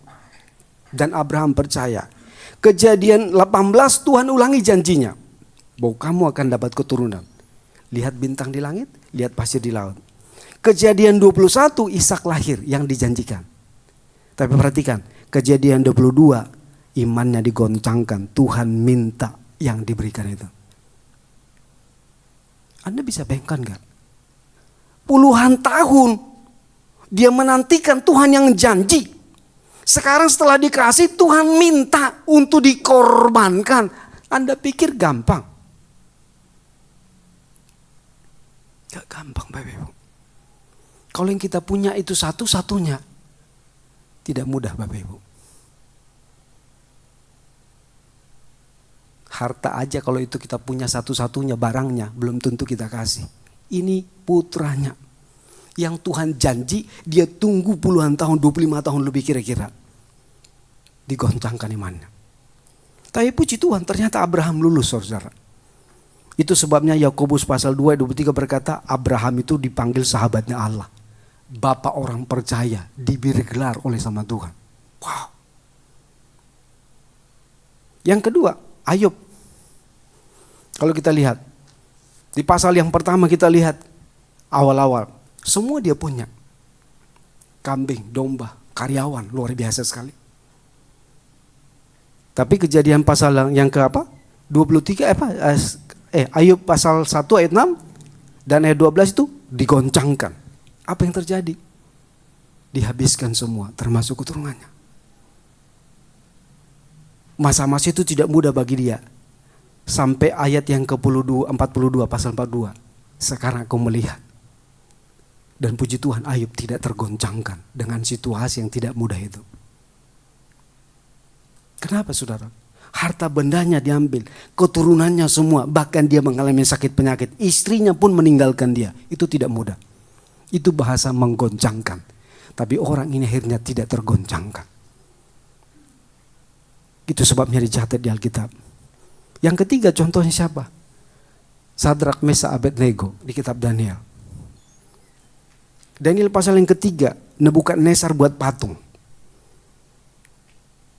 Dan Abraham percaya. Kejadian 18 Tuhan ulangi janjinya. Bahwa kamu akan dapat keturunan. Lihat bintang di langit, lihat pasir di laut. Kejadian 21 Ishak lahir yang dijanjikan. Tapi perhatikan, Kejadian 22 imannya digoncangkan. Tuhan minta yang diberikan itu. Anda bisa bayangkan gak? Puluhan tahun dia menantikan Tuhan yang janji. Sekarang setelah dikasih Tuhan minta untuk dikorbankan. Anda pikir gampang? Gak gampang Bapak Ibu. Kalau yang kita punya itu satu-satunya, tidak mudah Bapak Ibu. Harta aja kalau itu kita punya satu-satunya barangnya, belum tentu kita kasih. Ini putranya. Yang Tuhan janji, dia tunggu puluhan tahun, 25 tahun lebih kira-kira. Digoncangkan imannya. Tapi puji Tuhan ternyata Abraham lulus saudara. Itu sebabnya Yakobus pasal 2 ayat 23 berkata, Abraham itu dipanggil sahabatnya Allah. Bapak orang percaya, diberi gelar oleh sama Tuhan. Wow. Yang kedua, Ayub. Kalau kita lihat, di pasal yang pertama kita lihat awal-awal. Semua dia punya. Kambing, domba, karyawan, luar biasa sekali. Tapi kejadian pasal yang ke apa? 23 Ayub pasal 1 ayat 6 dan ayat 12 itu digoncangkan. Apa yang terjadi? Dihabiskan semua termasuk keturunannya. Masa-masa itu tidak mudah bagi dia. Sampai ayat yang ke-42 pasal 42. Sekarang aku melihat. Dan puji Tuhan Ayub tidak tergoncangkan dengan situasi yang tidak mudah itu. Kenapa saudara? Harta bendanya diambil, keturunannya semua, bahkan dia mengalami sakit penyakit, istrinya pun meninggalkan dia. Itu tidak mudah. Itu bahasa menggoncangkan. Tapi orang ini akhirnya tidak tergoncangkan. Itu sebabnya dicatat di Alkitab. Yang ketiga contohnya siapa? Sadrak, Mesak, Abednego di kitab Daniel. Daniel pasal yang ketiga, Nebukadnezar buat patung.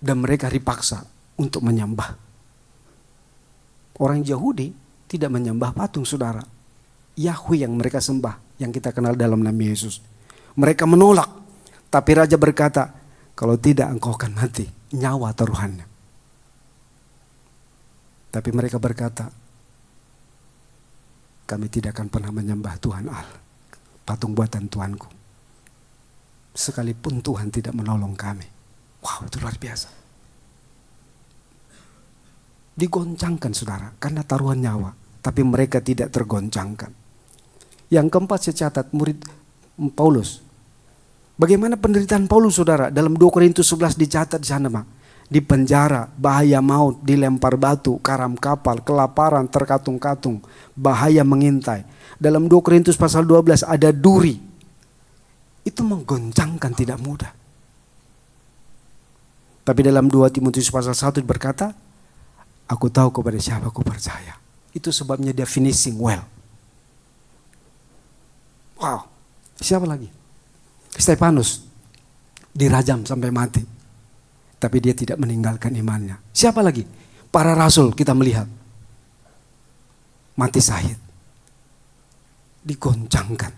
Dan mereka dipaksa untuk menyembah. Orang Yahudi tidak menyembah patung saudara. Yahweh yang mereka sembah, yang kita kenal dalam nama Yesus. Mereka menolak. Tapi raja berkata, kalau tidak engkau akan mati, nyawa taruhannya. Tapi mereka berkata, kami tidak akan pernah menyembah Tuhan Allah, patung buatan Tuanku. Sekalipun Tuhan tidak menolong kami. Wow, itu luar biasa. Digoncangkan saudara, karena taruhan nyawa. Tapi mereka tidak tergoncangkan. Yang keempat saya catat murid Paulus. Bagaimana penderitaan Paulus saudara? Dalam 2 Korintus 11 dicatat di sana Mak. Di penjara, bahaya maut, dilempar batu, karam kapal, kelaparan, terkatung-katung, bahaya mengintai. Dalam 2 Korintus pasal 12 ada duri. Itu menggoncangkan tidak mudah. Tapi dalam 2 Timotius pasal 1 berkata, aku tahu kepada siapa aku percaya. Itu sebabnya dia finishing well. Wow, siapa lagi? Stefanus dirajam sampai mati. Tapi dia tidak meninggalkan imannya. Siapa lagi? Para rasul kita melihat. Mati syahid. Digoncangkan.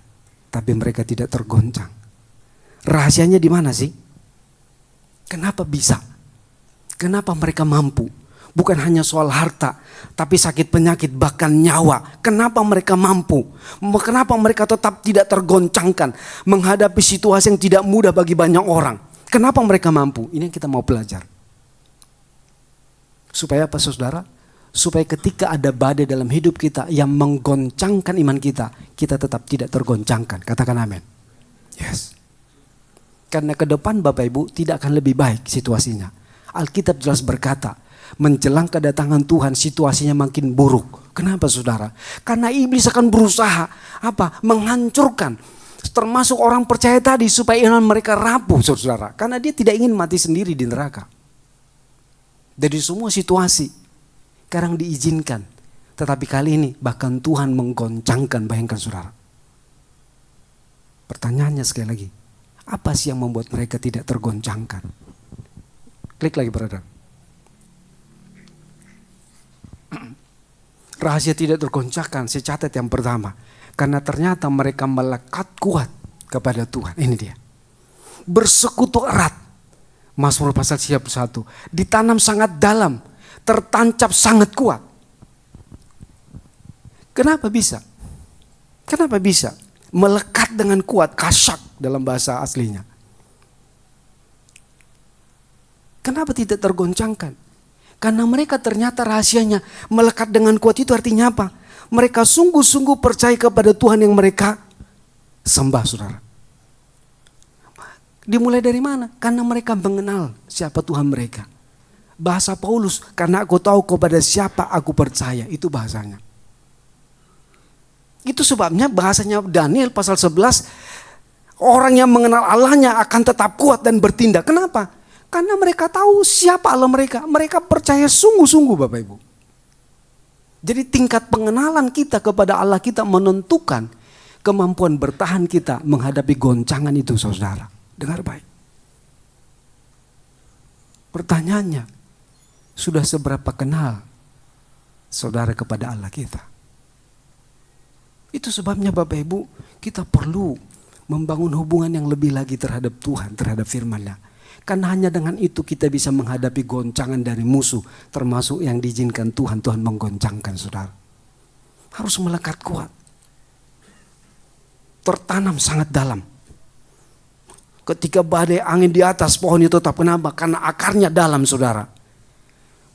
Tapi mereka tidak tergoncang. Rahasianya di mana sih? Kenapa bisa? Kenapa mereka mampu? Bukan hanya soal harta. Tapi sakit penyakit bahkan nyawa. Kenapa mereka mampu? Kenapa mereka tetap tidak tergoncangkan? Menghadapi situasi yang tidak mudah bagi banyak orang. Kenapa mereka mampu? Ini yang kita mau belajar. Supaya apa saudara? Supaya ketika ada badai dalam hidup kita yang menggoncangkan iman kita, kita tetap tidak tergoncangkan. Katakan amin. Yes. Karena ke depan Bapak Ibu tidak akan lebih baik situasinya. Alkitab jelas berkata, menjelang kedatangan Tuhan situasinya makin buruk. Kenapa saudara? Karena iblis akan berusaha menghancurkan termasuk orang percaya tadi supaya iman mereka rapuh saudara. Karena dia tidak ingin mati sendiri di neraka. Dari semua situasi sekarang diizinkan. Tetapi kali ini bahkan Tuhan menggoncangkan, bayangkan saudara. Pertanyaannya sekali lagi, apa sih yang membuat mereka tidak tergoncangkan? Klik lagi brother. Rahasia tidak tergoncangkan, saya catat yang pertama. Karena ternyata mereka melekat kuat kepada Tuhan. Ini dia. Bersekutu erat. Mazmur pasal 31. Ditanam sangat dalam. Tertancap sangat kuat. Kenapa bisa? Kenapa bisa? Melekat dengan kuat. Kasyak dalam bahasa aslinya. Kenapa tidak tergoncangkan? Karena mereka ternyata rahasianya melekat dengan kuat itu artinya apa? Mereka sungguh-sungguh percaya kepada Tuhan yang mereka sembah, saudara. Dimulai dari mana? Karena mereka mengenal siapa Tuhan mereka. Bahasa Paulus, karena aku tahu kepada siapa aku percaya. Itu bahasanya. Itu sebabnya bahasanya Daniel pasal 11, orang yang mengenal Allahnya akan tetap kuat dan bertindak. Kenapa? Karena mereka tahu siapa Allah mereka. Mereka percaya sungguh-sungguh, Bapak Ibu. Jadi tingkat pengenalan kita kepada Allah kita menentukan kemampuan bertahan kita menghadapi goncangan itu, saudara. Dengar baik. Pertanyaannya, sudah seberapa kenal saudara kepada Allah kita? Itu sebabnya Bapak Ibu, kita perlu membangun hubungan yang lebih lagi terhadap Tuhan, terhadap firman-Nya. Karena hanya dengan itu kita bisa menghadapi goncangan dari musuh, termasuk yang diizinkan Tuhan menggoncangkan, saudara. Harus melekat kuat. Tertanam sangat dalam. Ketika badai angin di atas pohon itu tetap, kenapa? Karena akarnya dalam, saudara.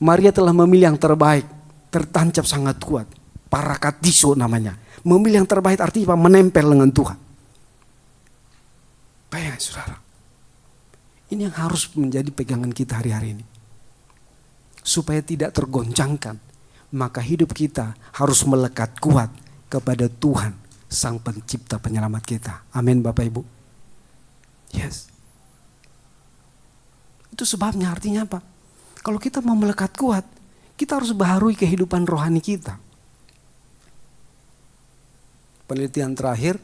Maria telah memilih yang terbaik, tertancap sangat kuat. Parakatiso namanya. Memilih yang terbaik artinya menempel dengan Tuhan. Bayangkan, saudara. Ini yang harus menjadi pegangan kita hari-hari ini. Supaya tidak tergoncangkan, maka hidup kita harus melekat kuat kepada Tuhan, Sang Pencipta Penyelamat kita. Amin, Bapak Ibu. Yes. Itu sebabnya, artinya apa? Kalau kita mau melekat kuat, kita harus baharui kehidupan rohani kita. Penelitian terakhir,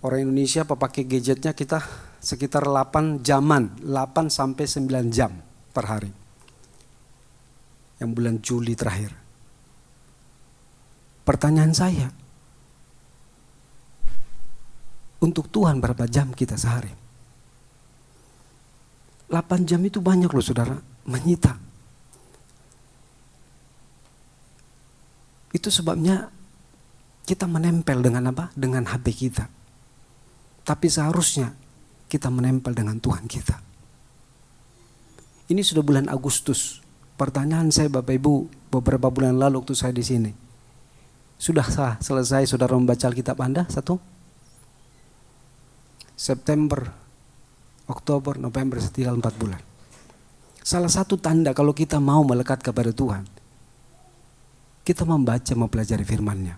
orang Indonesia pakai gadgetnya kita sekitar 8 sampai 9 jam per hari. Yang bulan Juli terakhir. Pertanyaan saya, untuk Tuhan berapa jam kita sehari? 8 jam itu banyak loh, saudara, menyita. Itu sebabnya kita menempel dengan apa? Dengan HP kita. Tapi seharusnya kita menempel dengan Tuhan kita. Ini sudah bulan Agustus. Pertanyaan saya, Bapak Ibu, beberapa bulan lalu waktu saya di sini. Sudah selesai saudara membaca Alkitab Anda? 1 September, Oktober, November, tinggal 4 bulan. Salah satu tanda kalau kita mau melekat kepada Tuhan, kita membaca, mempelajari firman-Nya.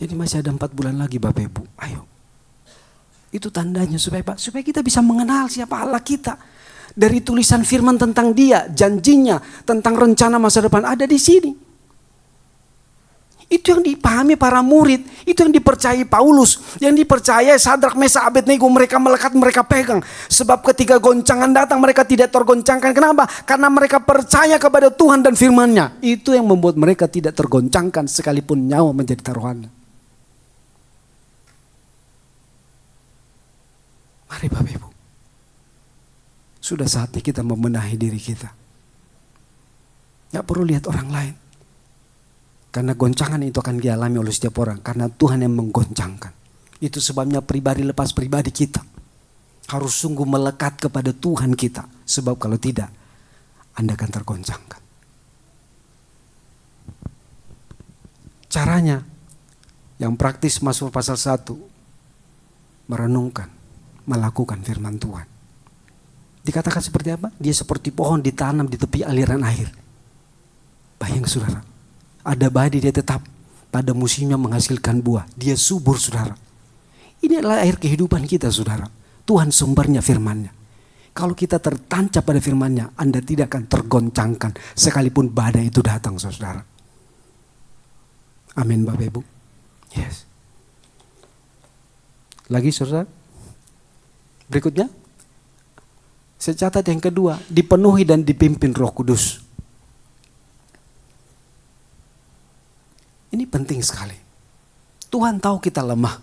Jadi masih ada 4 bulan lagi, Bapak Ibu. Ayo. Itu tandanya supaya kita bisa mengenal siapa Allah kita. Dari tulisan firman tentang Dia, janjinya, tentang rencana masa depan ada di sini. Itu yang dipahami para murid, itu yang dipercayai Paulus, yang dipercayai Sadrak, Mesak, Abednego, mereka melekat, mereka pegang. Sebab ketika goncangan datang mereka tidak tergoncangkan. Kenapa? Karena mereka percaya kepada Tuhan dan firman-Nya. Itu yang membuat mereka tidak tergoncangkan sekalipun nyawa menjadi taruhannya. Mari Bapak Ibu, sudah saatnya kita membenahi diri kita. Gak perlu lihat orang lain. Karena goncangan itu akan dialami oleh setiap orang. Karena Tuhan yang menggoncangkan. Itu sebabnya pribadi lepas pribadi kita harus sungguh melekat kepada Tuhan kita. Sebab kalau tidak, Anda akan tergoncangkan. Caranya yang praktis masuk pasal 1. Merenungkan, melakukan firman Tuhan. Dikatakan seperti apa? Dia seperti pohon ditanam di tepi aliran air. Bayang, saudara. Ada badi, dia tetap pada musimnya menghasilkan buah. Dia subur, saudara. Ini adalah air kehidupan kita, saudara. Tuhan sumbernya firman-Nya. Kalau kita tertancap pada firman-Nya, Anda tidak akan tergoncangkan sekalipun badai itu datang, saudara. Amin, Bapak Ibu. Yes. Lagi, saudara. Berikutnya. Saya catat yang kedua, dipenuhi dan dipimpin Roh Kudus. Ini penting sekali. Tuhan tahu kita lemah.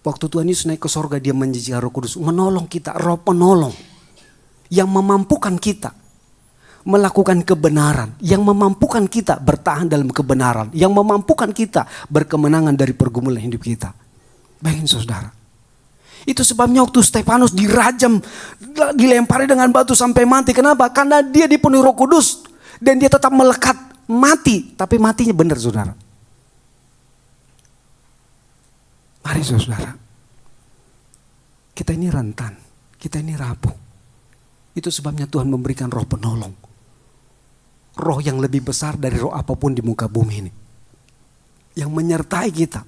Waktu Tuhan Yesus naik ke sorga, Dia menjanjikan Roh Kudus menolong kita, Roh penolong yang memampukan kita melakukan kebenaran, yang memampukan kita bertahan dalam kebenaran, yang memampukan kita berkemenangan dari pergumulan hidup kita. Bayangin, saudara. Itu sebabnya waktu Stefanus dirajam, dilempari dengan batu sampai mati. Kenapa? Karena dia dipenuhi Roh Kudus. Dan dia tetap melekat, mati. Tapi matinya benar saudara. Mari saudara. Kita ini rentan. Kita ini rapuh. Itu sebabnya Tuhan memberikan roh penolong. Roh yang lebih besar dari roh apapun di muka bumi ini. Yang menyertai kita.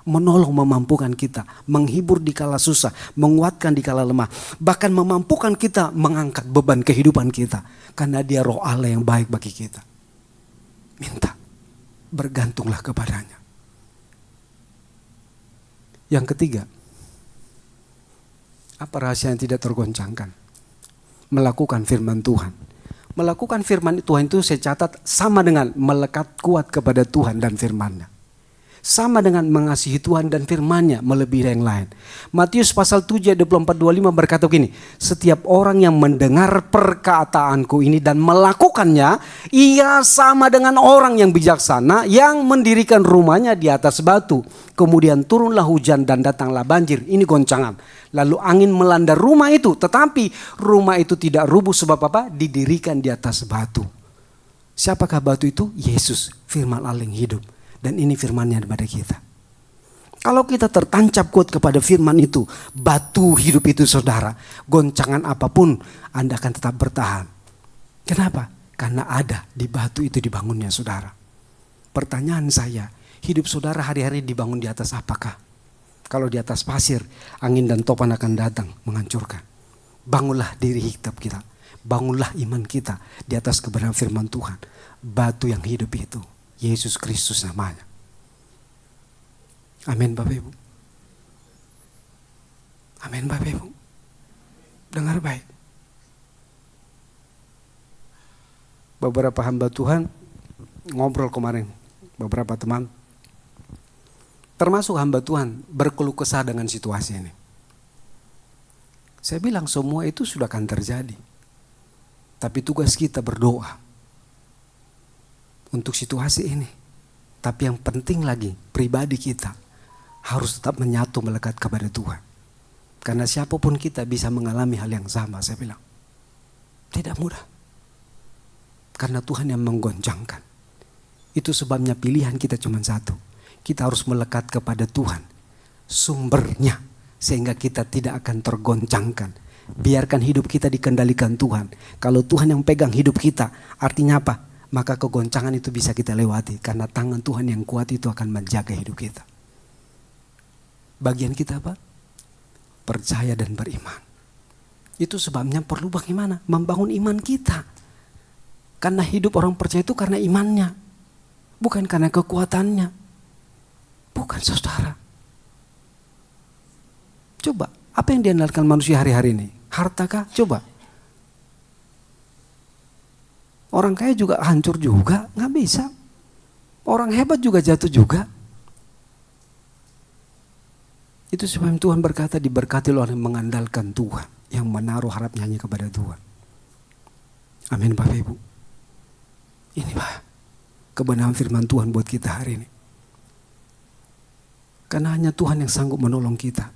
Menolong, memampukan kita. Menghibur di kala susah. Menguatkan di kala lemah. Bahkan memampukan kita mengangkat beban kehidupan kita. Karena dia roh Allah yang baik bagi kita. Minta. Bergantunglah kepadanya. Yang ketiga. Apa rahasia yang tidak tergoncangkan? Melakukan firman Tuhan. Melakukan firman Tuhan itu saya catat sama dengan melekat kuat kepada Tuhan dan firman-Nya. Sama dengan mengasihi Tuhan dan firman-Nya melebihi yang lain. Matius pasal 7 ayat 24-25 berkata begini. Setiap orang yang mendengar perkataanku ini dan melakukannya, ia sama dengan orang yang bijaksana yang mendirikan rumahnya di atas batu. Kemudian turunlah hujan dan datanglah banjir. Ini goncangan. Lalu angin melanda rumah itu. Tetapi rumah itu tidak rubuh sebab apa? Didirikan di atas batu. Siapakah batu itu? Yesus, firman Allah yang hidup. Dan ini firman-Nya kepada kita. Kalau kita tertancap kuat kepada firman itu, batu hidup itu saudara, goncangan apapun Anda akan tetap bertahan. Kenapa? Karena ada di batu itu dibangunnya saudara. Pertanyaan saya, hidup saudara hari-hari dibangun di atas apakah? Kalau di atas pasir, angin dan topan akan datang menghancurkan. Bangunlah diri hidup kita. Bangunlah iman kita di atas kebenaran firman Tuhan. Batu yang hidup itu. Yesus Kristus namanya. Amin Bapak Ibu. Amin Bapak Ibu. Dengar baik. Beberapa hamba Tuhan ngobrol kemarin. Beberapa teman. Termasuk hamba Tuhan berkeluh kesah dengan situasi ini. Saya bilang semua itu sudah akan terjadi. Tapi tugas kita berdoa. Untuk situasi ini. Tapi yang penting lagi, pribadi kita harus tetap menyatu melekat kepada Tuhan. Karena siapapun kita bisa mengalami hal yang sama, saya bilang. Tidak mudah. Karena Tuhan yang menggoncangkan. Itu sebabnya pilihan kita cuma satu. Kita harus melekat kepada Tuhan. Sumbernya. Sehingga kita tidak akan tergoncangkan. Biarkan hidup kita dikendalikan Tuhan. Kalau Tuhan yang pegang hidup kita, artinya apa? Maka kegoncangan itu bisa kita lewati. Karena tangan Tuhan yang kuat itu akan menjaga hidup kita. Bagian kita apa? Percaya dan beriman. Itu sebabnya perlu bagaimana? Membangun iman kita. Karena hidup orang percaya itu karena imannya. Bukan karena kekuatannya. Bukan saudara. Coba, apa yang diandalkan manusia hari-hari ini? Hartakah? Coba. Orang kaya juga hancur juga, nggak bisa. Orang hebat juga jatuh juga. Itu sebab Tuhan berkata diberkati orang yang mengandalkan Tuhan, yang menaruh harapnya hanya kepada Tuhan. Amin Bapak Ibu. Ini Pak, kebenaran firman Tuhan buat kita hari ini. Karena hanya Tuhan yang sanggup menolong kita.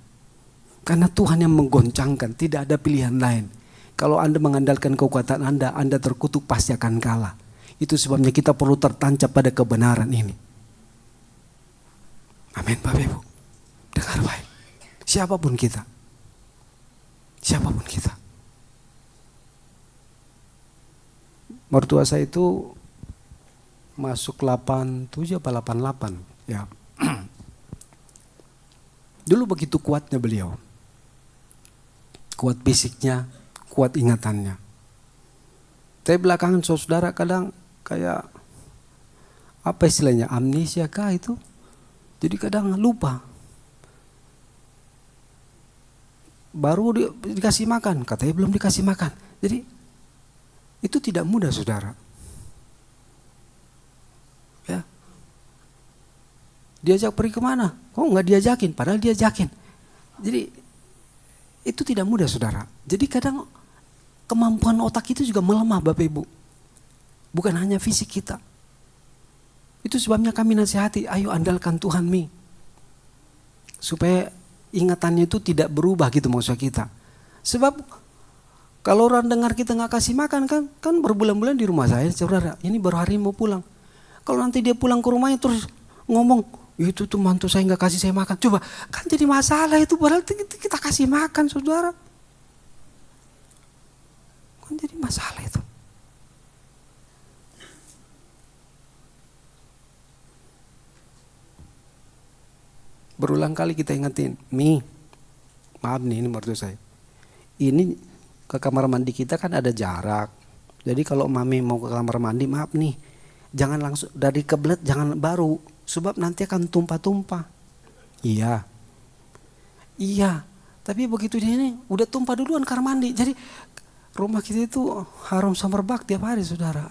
Karena Tuhan yang menggoncangkan, tidak ada pilihan lain. Kalau Anda mengandalkan kekuatan Anda terkutuk pasti akan kalah. Itu sebabnya kita perlu tertancap pada kebenaran ini. Amin Bapak Ibu. Dengar baik. Siapapun kita. Siapapun kita. Mertua saya itu masuk 87 apa 88 ya. Dulu begitu kuatnya beliau. Kuat fisiknya, kuat ingatannya. Tapi belakangan saudara kadang kayak apa istilahnya, amnesia kah itu? Jadi kadang lupa. Baru dikasih makan, katanya belum dikasih makan. Jadi itu tidak mudah saudara. Ya. Diajak pergi kemana? Kok nggak diajakin? Padahal diajakin. Jadi itu tidak mudah saudara. Jadi kadang kemampuan otak itu juga melemah Bapak Ibu. Bukan hanya fisik kita. Itu sebabnya kami nasihati, ayo andalkan Tuhan Mi. Supaya ingatannya itu tidak berubah gitu maksud kita. Sebab Kalau orang dengar kita nggak kasih makan kan berbulan-bulan di rumah saya, saudara. Ini baru hari mau pulang. Kalau nanti dia pulang ke rumahnya terus ngomong, itu tuh mantu saya nggak kasih saya makan. Coba, kan jadi masalah itu. Padahal kita kasih makan, saudara. Kan jadi masalah itu. Berulang kali kita ingetin, maaf nih, ini mertua saya. Ini ke kamar mandi kita kan ada jarak. Jadi kalau mami mau ke kamar mandi, maaf nih, jangan langsung dari kebelet, jangan baru, sebab nanti akan tumpah-tumpah. Iya, tapi begitu dia ini udah tumpah duluan kamar mandi. Jadi rumah kita itu harum semerbak tiap hari, saudara.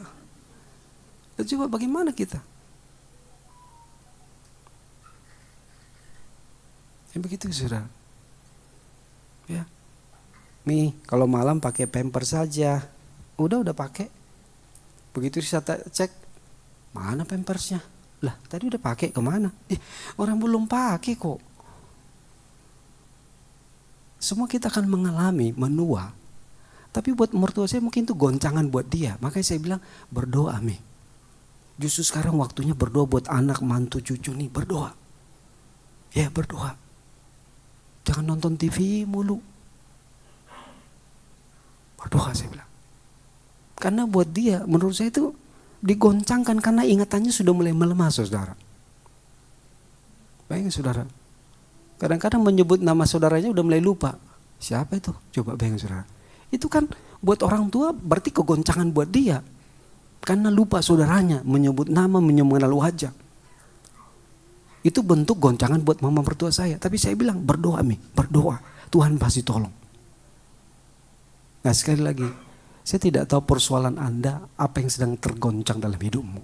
Dan coba bagaimana kita? Ya begitu, saudara. Ya. Kalau malam pakai pamper saja. Udah pakai. Begitu saya cek, mana pampersnya? Lah, tadi udah pakai, kemana? Orang belum pakai kok. Semua kita akan mengalami menua. Tapi buat mertua saya mungkin itu goncangan buat dia. Makanya saya bilang berdoa, Justru sekarang waktunya berdoa buat anak, mantu, cucu nih, berdoa. Ya, berdoa. Jangan nonton TV mulu. Berdoa, saya bilang. Karena buat dia, menurut saya itu digoncangkan karena ingatannya sudah mulai melemah, saudara. Bayangin, saudara. Kadang-kadang menyebut nama saudaranya udah mulai lupa. Siapa itu? Coba bayangin, saudara. Itu kan buat orang tua berarti kegoncangan buat dia. Karena lupa saudaranya, menyebut nama, mengenal wajah. Itu bentuk goncangan buat mama mertua saya. Tapi saya bilang berdoa, berdoa. Tuhan pasti tolong. Nah, sekali lagi, saya tidak tahu persoalan Anda apa yang sedang tergoncang dalam hidupmu.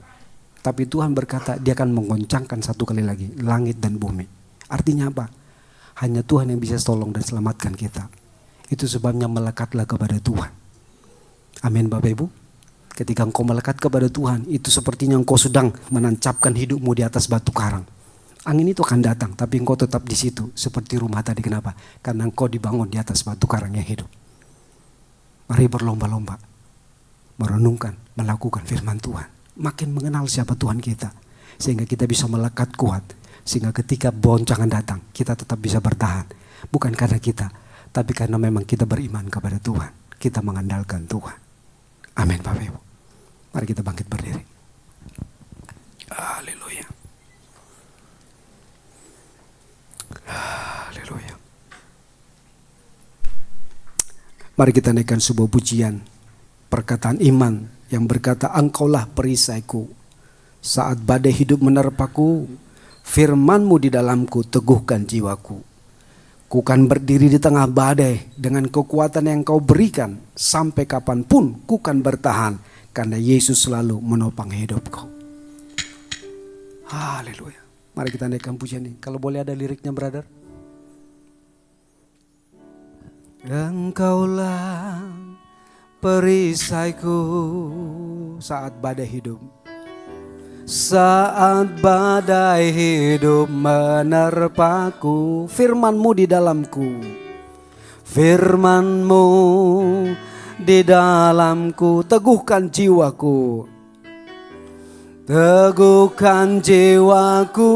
Tapi Tuhan berkata dia akan menggoncangkan satu kali lagi langit dan bumi. Artinya apa? Hanya Tuhan yang bisa tolong dan selamatkan kita. Itu sebabnya melekatlah kepada Tuhan. Amin, Bapak Ibu. Ketika engkau melekat kepada Tuhan, itu sepertinya engkau sedang menancapkan hidupmu di atas batu karang. Angin itu akan datang, tapi engkau tetap di situ. Seperti rumah tadi, kenapa? Karena engkau dibangun di atas batu karang yang hidup. Mari berlomba-lomba merenungkan, melakukan firman Tuhan. Makin mengenal siapa Tuhan kita. Sehingga kita bisa melekat kuat. Sehingga ketika goncangan datang, kita tetap bisa bertahan. Bukan karena kita, tapi karena memang kita beriman kepada Tuhan. Kita mengandalkan Tuhan. Amin, Bapak Ibu. Mari kita bangkit berdiri. Haleluya. Haleluya. Mari kita naikkan sebuah pujian, perkataan iman yang berkata, Engkaulah perisaiku saat badai hidup menerpaku, firman-Mu di dalamku teguhkan jiwaku. Ku kan berdiri di tengah badai dengan kekuatan yang Kau berikan, sampai kapanpun ku kan bertahan karena Yesus selalu menopang hidupku. Haleluya. Mari kita naikkan pujian ini. Kalau boleh ada liriknya, brother. Engkaulah perisaiku saat badai hidup. Saat badai hidup menerpaku, firman-Mu di dalamku. Firman-Mu di dalamku, teguhkan jiwaku. Teguhkan jiwaku,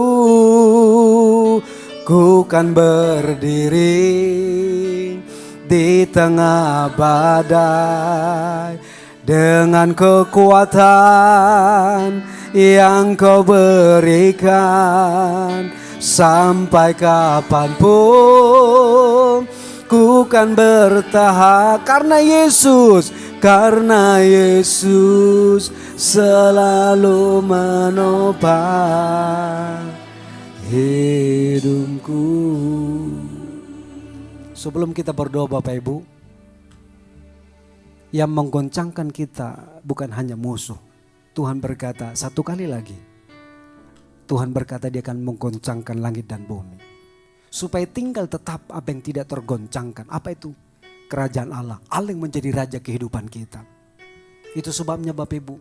ku kan berdiri di tengah badai dengan kekuatan yang Kau berikan, sampai kapanpun ku kan bertahan karena Yesus selalu menopang hidupku. Sebelum kita berdoa, Bapak Ibu, yang menggoncangkan kita bukan hanya musuh. Tuhan berkata satu kali lagi. Tuhan berkata dia akan menggoncangkan langit dan bumi. Supaya tinggal tetap apa yang tidak tergoncangkan. Apa itu? Kerajaan Allah. Allah yang menjadi raja kehidupan kita. Itu sebabnya Bapak Ibu,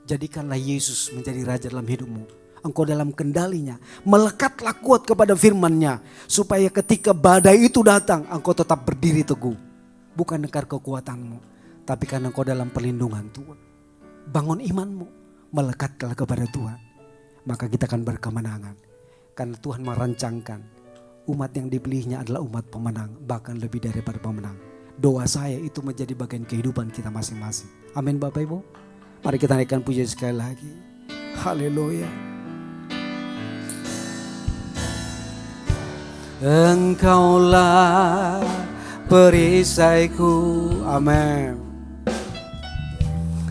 jadikanlah Yesus menjadi raja dalam hidupmu. Engkau dalam kendalinya. Melekatlah kuat kepada firman-Nya. Supaya ketika badai itu datang, engkau tetap berdiri teguh. Bukan karena kekuatanmu, tapi karena engkau dalam perlindungan Tuhan. Bangun imanmu, melekatlah kepada Tuhan. Maka kita akan berkemenangan. Karena Tuhan merancangkan umat yang dipilihnya adalah umat pemenang, bahkan lebih daripada pemenang. Doa saya itu menjadi bagian kehidupan kita masing-masing. Amin Bapak Ibu. Mari kita naikkan puji sekali lagi. Haleluya. Engkaulah perisaiku, amin.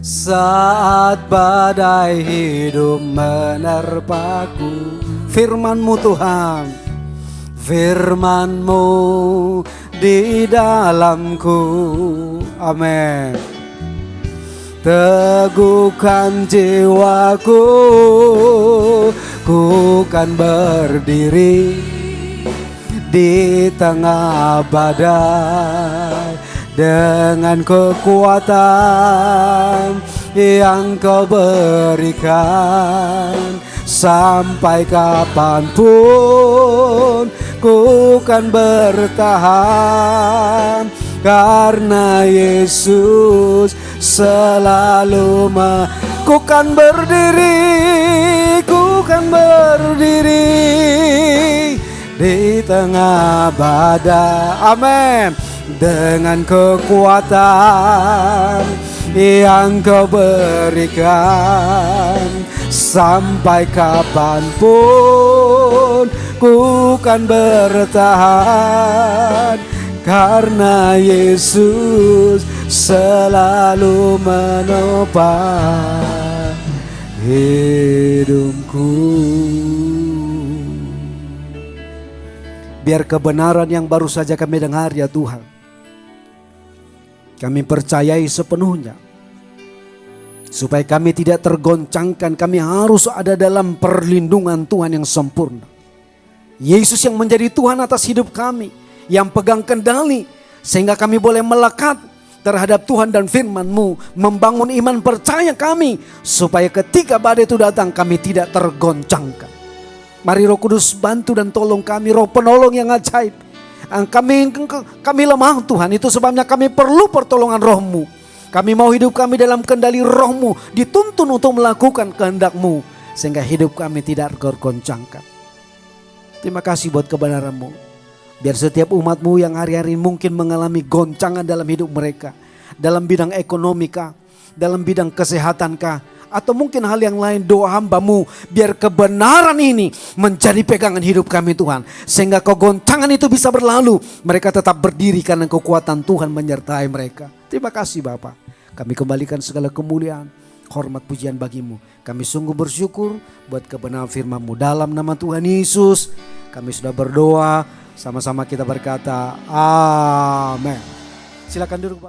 Saat badai hidup menerpaku, firman-Mu Tuhan, firman-Mu di dalamku, amin. Teguhkan jiwaku, ku kan berdiri di tengah badai dengan kekuatan yang Kau berikan. Sampai kapanpun ku kan bertahan, karena Yesus selalu ku kan berdiri di tengah badai, amin. Dengan kekuatan yang Kau berikan, sampai kapanpun ku kan bertahan, karena Yesus selalu menopang hidupku. Biar kebenaran yang baru saja kami dengar ya Tuhan, kami percayai sepenuhnya. Supaya kami tidak tergoncangkan, kami harus ada dalam perlindungan Tuhan yang sempurna. Yesus yang menjadi Tuhan atas hidup kami, yang pegang kendali, sehingga kami boleh melekat terhadap Tuhan dan firman-Mu, membangun iman percaya kami, supaya ketika badai itu datang kami tidak tergoncangkan. Mari Roh Kudus bantu dan tolong kami, Roh penolong yang ajaib. Kami lemah Tuhan, itu sebabnya kami perlu pertolongan Roh-Mu. Kami mau hidup kami dalam kendali Roh-Mu, dituntun untuk melakukan kehendak-Mu, sehingga hidup kami tidak tergoncangkan. Terima kasih buat kebenaran-Mu. Biar setiap umat-Mu yang hari-hari mungkin mengalami goncangan dalam hidup mereka, dalam bidang ekonomi kah, dalam bidang kesehatan kah, atau mungkin hal yang lain, doa hamba-Mu, biar kebenaran ini menjadi pegangan hidup kami Tuhan, sehingga kegoncangan itu bisa berlalu, mereka tetap berdiri karena kekuatan Tuhan menyertai mereka. Terima kasih Bapa. Kami kembalikan segala kemuliaan, hormat, pujian bagi-Mu. Kami sungguh bersyukur buat kebenaran firman-Mu. Dalam nama Tuhan Yesus kami sudah berdoa, sama-sama kita berkata amin. Silakan duduk Bapak.